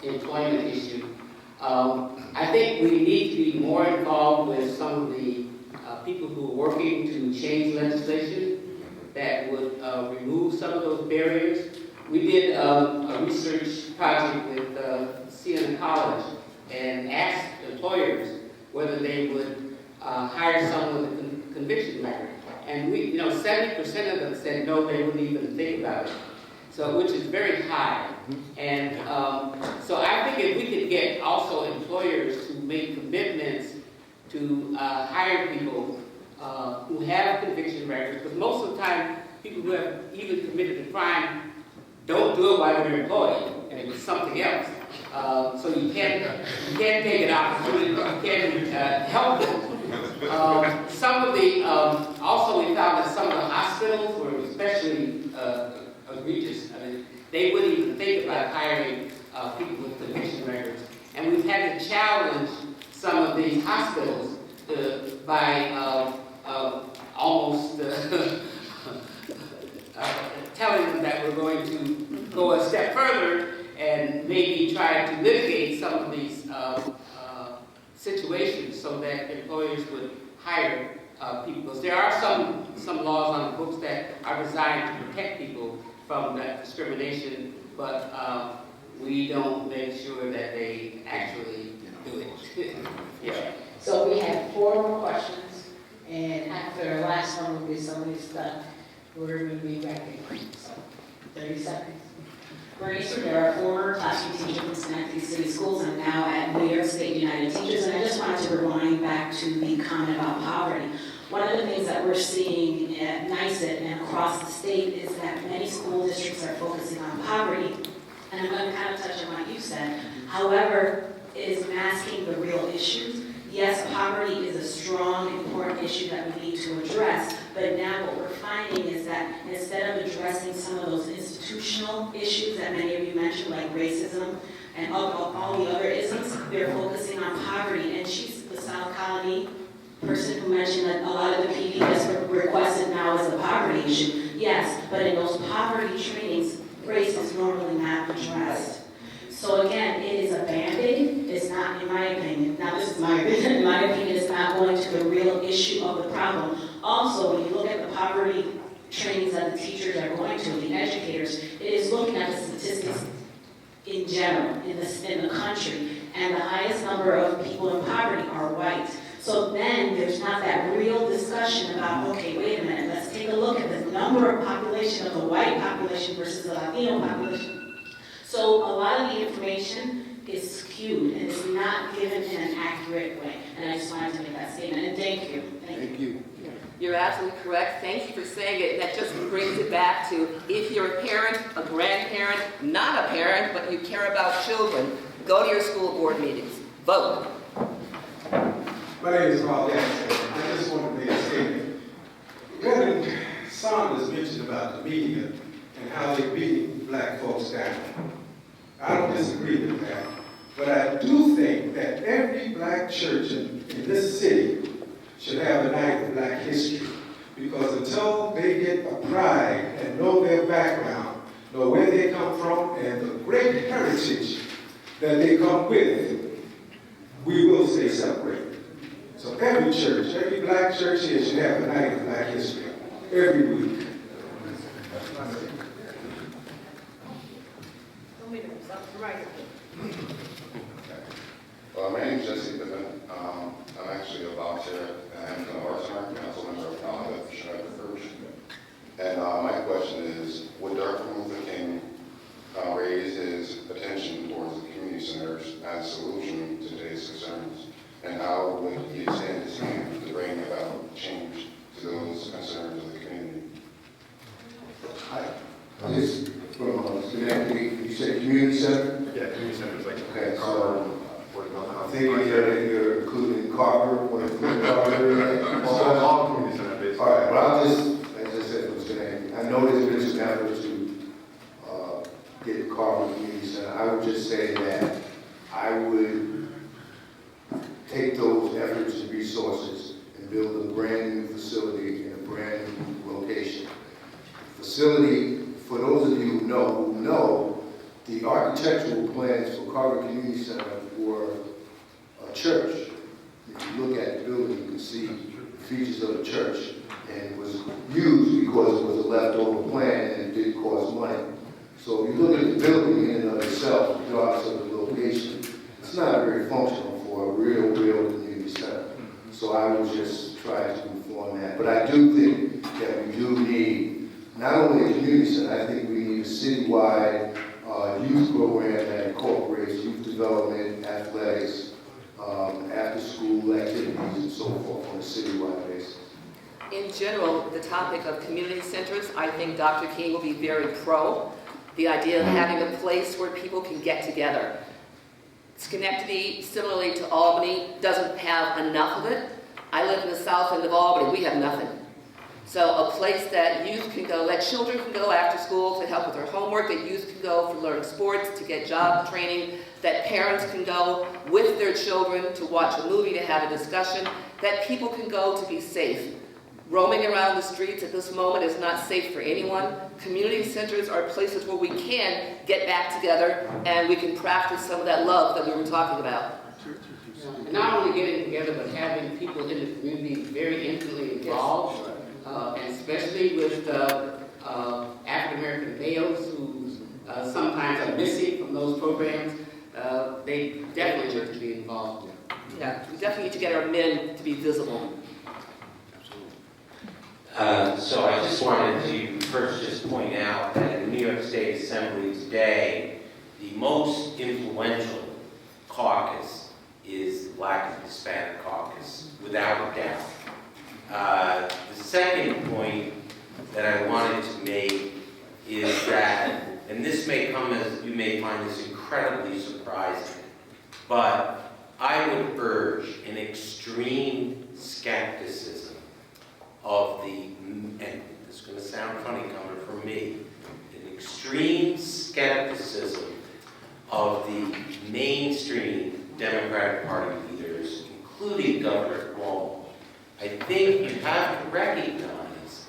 employment issue. I think we need to be more involved with some of the people who are working to change legislation that would remove some of those barriers. We did a research project with Siena College and asked employers whether they would hire someone with a conviction record. And 70% of them said no, they wouldn't even think about it. So, which is very high. And so I think if we could get also employers to make commitments to hire people who have conviction records, because most of the time, people who have even committed a crime don't do it while they're employed, and it's something else. So you can't take an opportunity, you can't help them. Some of the, also we found that some of the hospitals were especially egregious. I mean, they wouldn't even think about hiring people with conviction records. And we've had to challenge some of these hospitals by almost telling them that we're going to go a step further and maybe try to litigate some of these situations so that employers would hire people. Because there are some laws on the books that are designed to protect people from that discrimination, but we don't make sure that they actually do it. Yeah. So we have 4 more questions, and after the last one will be somebody's done. We're going to be wrapping up. So 30 seconds. Bernice Rivera, former classroom teacher from Schenectady City Schools, and now at New York State United Teachers. And I just wanted to rewind back to the comment about poverty. One of the things that we're seeing at NYSET and across the state is that many school districts are focusing on poverty. And I'm going to kind of touch on what you said. However, it is masking the real issues. Yes, poverty is a strong, important issue that we need to address, but now what we're finding is that instead of addressing some of those institutional issues that many of you mentioned, like racism and all the other isms, they're focusing on poverty. And she's the South Colony person who mentioned that a lot of the PD that's requested now is a poverty issue. Yes, but in those poverty trainings, race is normally not addressed. So again, it is a Band-Aid. It's not, in my opinion, now this is my opinion, in my opinion, it's not going to the real issue of the problem. Also, when you look at the poverty trainings that the teachers are going to, the educators, it is looking at the statistics in general, in the country. And the highest number of people in poverty are white. So then there's not that real discussion about, okay, wait a minute, let's take a look at the number of population of the white population versus the Latino population. So a lot of the information is skewed and is not given in an accurate way. And I just wanted to make that statement. And thank you. Thank you. You're absolutely correct. Thank you for saying it. That just brings it back to, if you're a parent, a grandparent, not a parent, but you care about children, go to your school board meetings. Vote. My name is Paul Jackson. I just want to make a statement. Reverend Saunders mentioned about the media and how they beat black folks down. I don't disagree with that, but I do think that every black church in this city should have a night of black history, because until they get a pride and know their background, know where they come from, and the great heritage that they come with, we will stay separated. So every church, every black church here should have a night of Black history every week. My name is Jesse Pittman. I'm actually a volunteer and an arts and council member of College of Schenectady. And my question is, would Dr. Martin Luther King raise his attention towards the community centers as a solution to today's concerns? And how would he extend his hand to bring about change to those concerns of the community? This from Schenectady, you said community center? Yeah, community centers like Okay, so I'm thinking that you're including Carver, or including Carver in that? all community centers basically. All right, well, I'll just, as I said, from Schenectady, I know there's been some effort to get Carver Community Center. I would just say that I would take those efforts and resources and build a brand new facility in a brand new location. Facility, for those of you who know, the architectural plans for Carver Community Center for a church, if you look at the building, you can see the features of the church, and it was used because it was a leftover plan and it did cost money. So if you look at the building in and of itself, regardless of the location, it's not very functional for a real community center. So I would just try to inform that. But I do think that we do need not only a community center, I think we need a citywide youth program that incorporates youth development, athletics, after-school activities, and so forth on a citywide basis. In general, the topic of community centers, I think Dr. King will be very pro. The idea of having a place where people can get together. Schenectady, similarly to Albany, doesn't have enough of it. I live in the south end of Albany. We have nothing. So a place that youth can go, that children can go after school to help with their homework, that youth can go for learning sports, to get job training, that parents can go with their children to watch a movie, to have a discussion, that people can go to be safe. Roaming around the streets at this moment is not safe for anyone. Community centers are places where we can get back together and we can practice some of that love that we were talking about. And not only getting together, but having people in the community very intimately involved, and especially with African American males who sometimes are missing from those programs. They definitely need to be involved. Yeah, we definitely need to get our men to be visible. So I just wanted to first just point out that in the New York State Assembly today, the most influential caucus is the Black and Hispanic caucus, without a doubt. The second point that I wanted to make is that, and this may come as, you may find this incredibly surprising, but I would urge an extreme skepticism of the, and this is going to sound funny coming from me, an extreme skepticism of the mainstream Democratic Party leaders, including Governor Cuomo. I think you have to recognize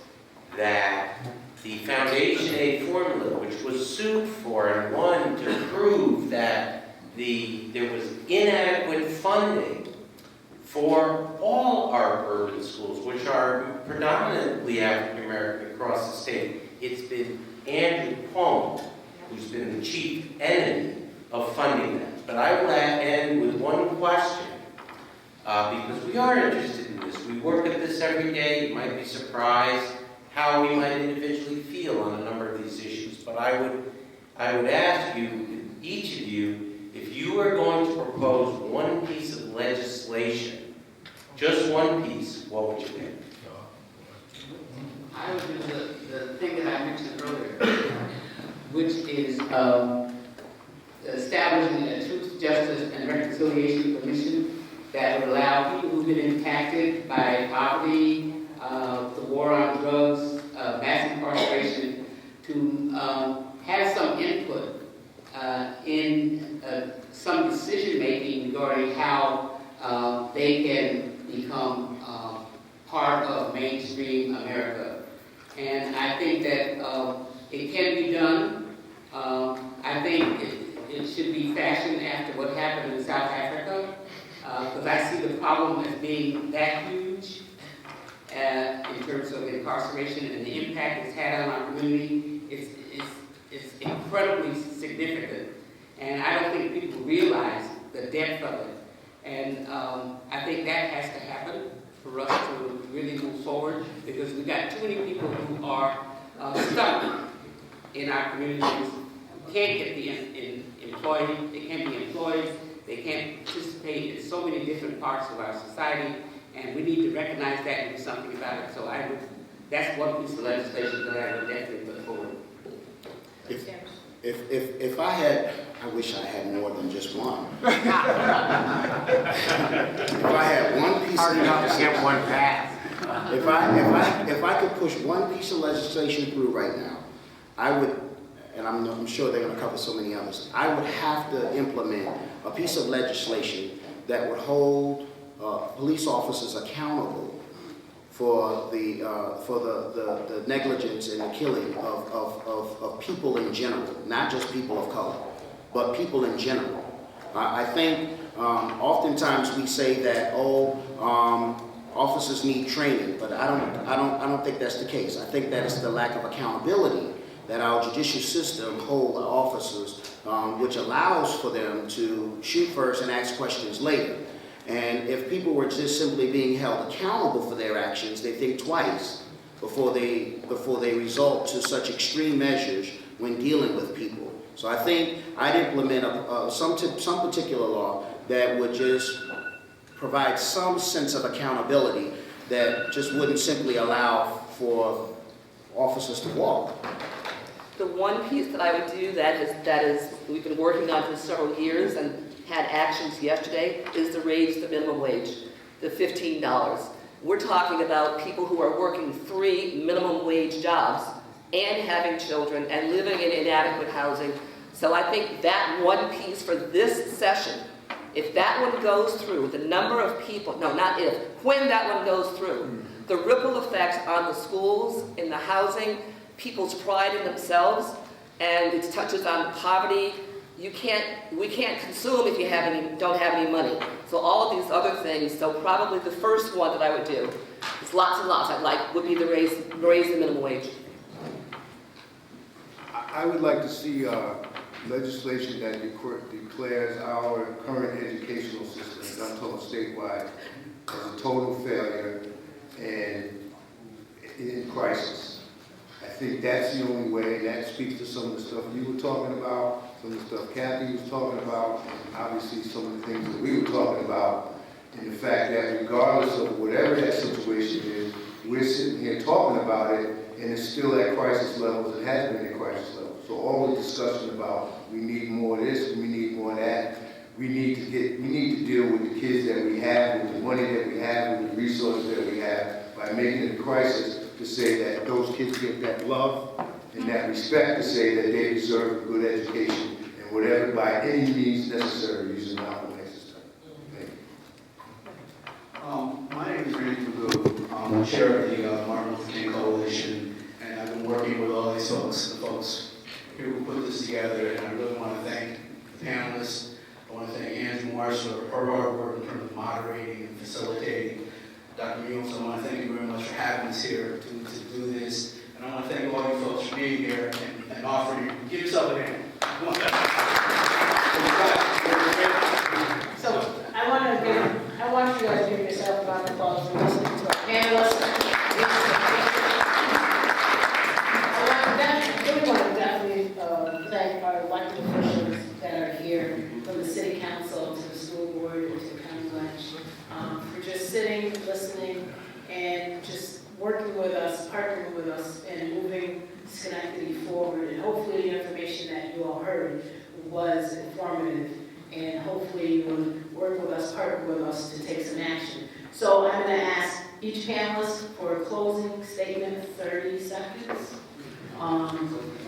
that the Foundation Aid formula, which was sued for and won to prove that there was inadequate funding for all our urban schools, which are predominantly African American across the state. It's been Andrew Cuomo who's been the chief enemy of funding that. But I will end with one question, because we are interested in this. We work at this every day. You might be surprised how we might individually feel on a number of these issues. But I would ask you, each of you, if you are going to propose one piece of legislation, just one piece, what would you pick? I would do the thing that I mentioned earlier, which is establishing a Truth, Justice, and Reconciliation Commission that would allow people who've been impacted by poverty, the war on drugs, mass incarceration, to have some input in some decision-making regarding how they can become part of mainstream America. And I think that it can be done. I think it should be fashioned after what happened in South Africa. because I see the problem as being that huge in terms of incarceration and the impact it's had on our community. It's incredibly significant, and I don't think people realize the depth of it. And I think that has to happen for us to really move forward, because we've got too many people who are stuck in our communities, can't get employed, they can't be employed, they can't participate in so many different parts of our society, and we need to recognize that and do something about it. So that's one piece of legislation that I would definitely put forward. If I had, I wish I had more than just one. If I had one piece of legislation, one passed. if I could push one piece of legislation through right now, I would, and I'm sure they're going to cover so many others, I would have to implement a piece of legislation that would hold police officers accountable for the negligence and the killing of people in general, not just people of color, but people in general. I think oftentimes we say that, officers need training, but I don't think that's the case. I think that it's the lack of accountability that our judicial system hold our officers, which allows for them to shoot first and ask questions later. And if people were just simply being held accountable for their actions, they think twice before they resort to such extreme measures when dealing with people. So I think I'd implement some particular law that would just provide some sense of accountability that just wouldn't simply allow for officers to walk. The one piece that I would do that is we've been working on for several years and had actions yesterday is to raise the minimum wage, the $15. We're talking about people who are working 3 minimum wage jobs and having children and living in inadequate housing. So I think that one piece for this session, if that one goes through, the number of people, no, not if, when that one goes through, the ripple effects on the schools, in the housing, people's pride in themselves, and it touches on poverty. We can't consume if you don't have any money. So all of these other things, so probably the first one that I would do, there's lots and lots I'd like, would be to raise the minimum wage. I would like to see legislation that declares our current educational system, as I'm told statewide, as a total failure and in crisis. I think that's the only way, and that speaks to some of the stuff you were talking about, some of the stuff Kathy was talking about, and obviously some of the things that we were talking about, and the fact that regardless of whatever that situation is, we're sitting here talking about it, and it's still at crisis levels. It has been at crisis levels. So all the discussion about we need more of this, we need more of that, we need to deal with the kids that we have, with the money that we have, with the resources that we have, by making it a crisis to say that those kids get that love and that respect, to say that they deserve a good education and whatever, by any means necessary, using the Malcolm X system. Thank you. My name is Randy Pagoo. I'm chair of the Martin Luther King Coalition, and I've been working with all these folks, the folks here who put this together, and I really want to thank the panelists. I want to thank Andrew Marshall for her hard work in terms of moderating and facilitating. Dr. Mules, I want to thank you very much for having us here to do this. And I want to thank all you folks for being here and offering. Give yourself a hand. Come on. So I want you guys to give yourself a round of applause for listening to our panelists. I really want to definitely thank our elected officials that are here, from the city council to the school board and to the county lunch, for just sitting, listening, and just working with us, partnering with us, and moving Schenectady forward. And hopefully the information that you all heard was informative, and hopefully you will work with us, partner with us to take some action. So I'm going to ask each panelist for a closing statement, 30 seconds.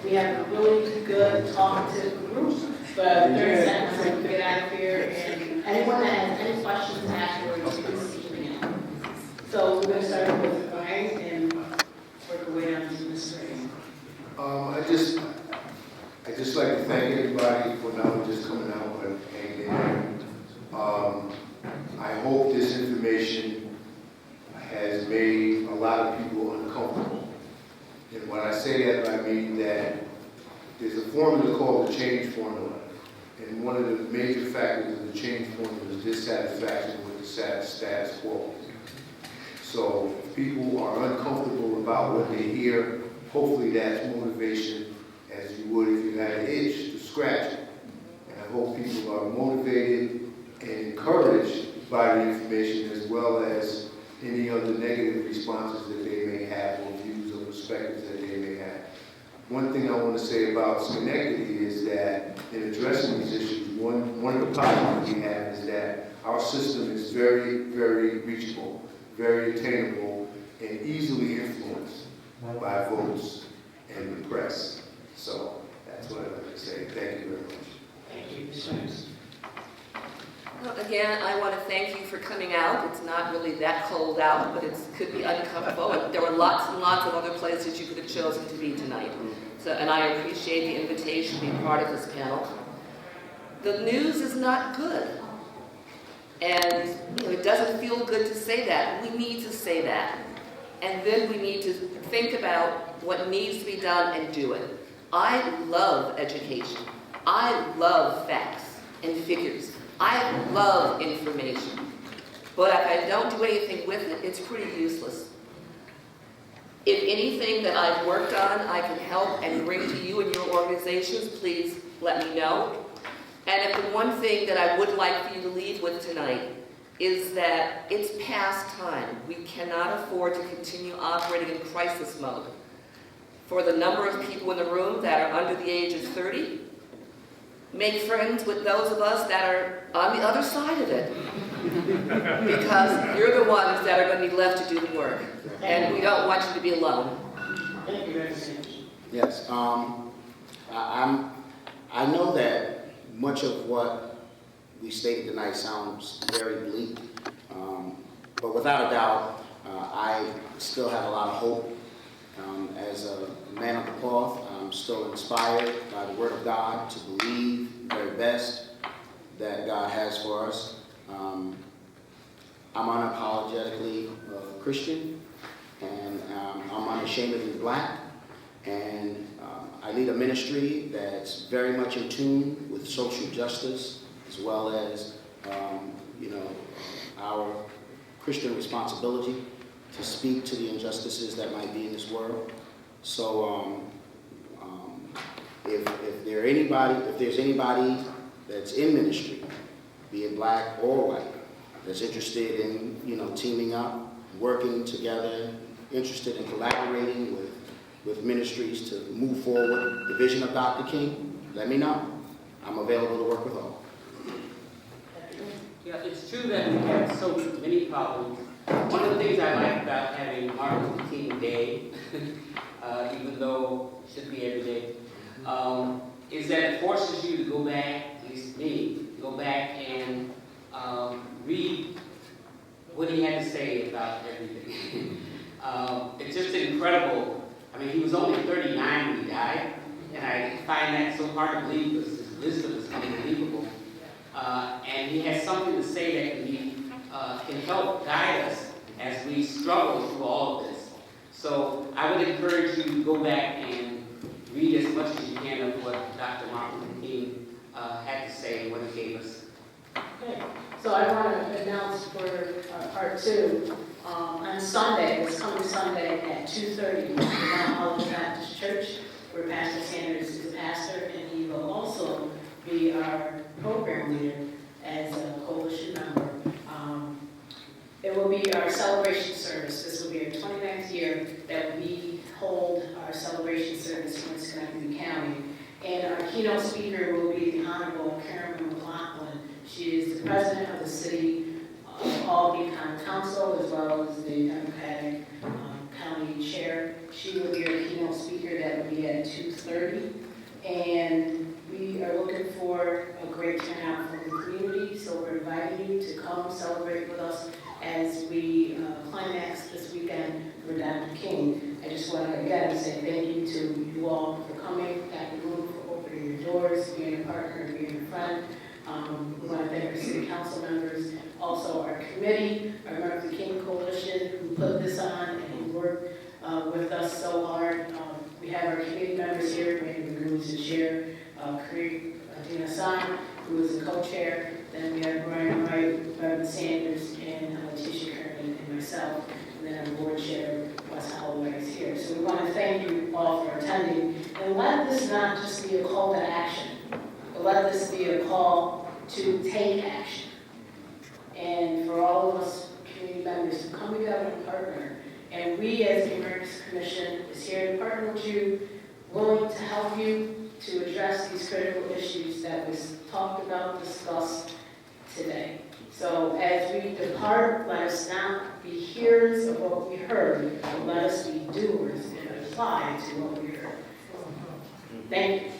We have a really good talkative group, but 30 seconds so we can get out of here. And anyone that has any questions afterwards, please keep them in. So we're going to start with Brian and work our way down to Ms. Ray. I just like to thank everybody for not just coming out, but hanging in there. I hope this information has made a lot of people uncomfortable. And when I say that, I mean that there's a formula called the change formula. And one of the major factors of the change formula is dissatisfaction with the status quo. So if people are uncomfortable about what they hear, hopefully that's motivation, as you would if you had an itch to scratch it. And I hope people are motivated and encouraged by the information, as well as any other negative responses that they may have, or views or perspectives that they may have. One thing I want to say about Schenectady is that in addressing these issues, one of the problems we have is that our system is very, very reachable, very attainable, and easily influenced by votes and the press. So that's what I'd like to say. Thank you very much. Thank you, Ms. Jones. Well, again, I want to thank you for coming out. It's not really that cold out, but it could be uncomfortable. And there were lots and lots of other places you could have chosen to be tonight. So, and I appreciate the invitation to be part of this panel. The news is not good. And it doesn't feel good to say that. We need to say that. And then we need to think about what needs to be done and do it. I love education. I love facts and figures. I love information. But if I don't do anything with it, it's pretty useless. If anything that I've worked on I can help and bring to you and your organizations, please let me know. And if the one thing that I would like for you to leave with tonight is that it's past time. We cannot afford to continue operating in crisis mode. For the number of people in the room that are under the age of 30, make friends with those of us that are on the other side of it. Because you're the ones that are going to be left to do the work. And we don't want you to be alone. Thank you very much. Yes, I know that much of what we stated tonight sounds very bleak, but without a doubt, I still have a lot of hope. As a man of the cloth, I'm still inspired by the Word of God to believe the very best that God has for us. I'm unapologetically Christian, and I'm unashamedly black, and I lead a ministry that's very much in tune with social justice, as well as our Christian responsibility to speak to the injustices that might be in this world. So if there's anybody that's in ministry, be it black or white, that's interested in teaming up, working together, interested in collaborating with ministries to move forward the vision of Dr. King, let me know. I'm available to work with all. Yeah, it's true that we have so many problems. One of the things I like about having Martin Luther King Day, even though it should be every day, is that it forces you to go back, at least me, go back and read what he had to say about everything. It's just incredible. I mean, he was only 39 when he died, and I find that so hard to believe because his wisdom is unbelievable. And he has something to say that can help guide us as we struggle through all of this. So I would encourage you to go back and read as much as you can of what Dr. Martin Luther King had to say and what he gave us. Okay, so I want to announce for part 2, on Sunday, this coming Sunday at 2:30, Mount Olive Baptist Church, where Pastor Sanders is a pastor, and he will also be our program leader as a coalition member. It will be our celebration service. This will be our 29th year that we hold our celebration service in Schenectady County. And our keynote speaker will be the Honorable Karen McLaughlin. She is the president of the City of Albany County Council, as well as the Democratic County Chair. She will be our keynote speaker. That will be at 2:30. And we are looking for a great turnout from the community, so we're inviting you to come celebrate with us as we climax this weekend for Dr. King. I just want to again say thank you to you all for coming, Dr. Bloom for opening your doors, being a partner, being a friend. We want to thank our city council members, all also our committee, our Martin Luther King Coalition, who put this on and who worked with us so hard. We have our committee members here, Randy Magoo is the chair, Dina San, who is the co-chair, then we have Brian Wright, Bevan Sanders, and Tisha Kernan, and myself, and then our board chair, Wes Holloway, is here. So we want to thank you all for attending, and let this not just be a call to action, but let this be a call to take action. And for all of us community members to come together and partner, and we as the Emergency Commission is here to partner with you, willing to help you to address these critical issues that was talked about, discussed today. So as we depart, let us not be hearers of what we heard, but let us be doers and apply to what we heard. Thank you.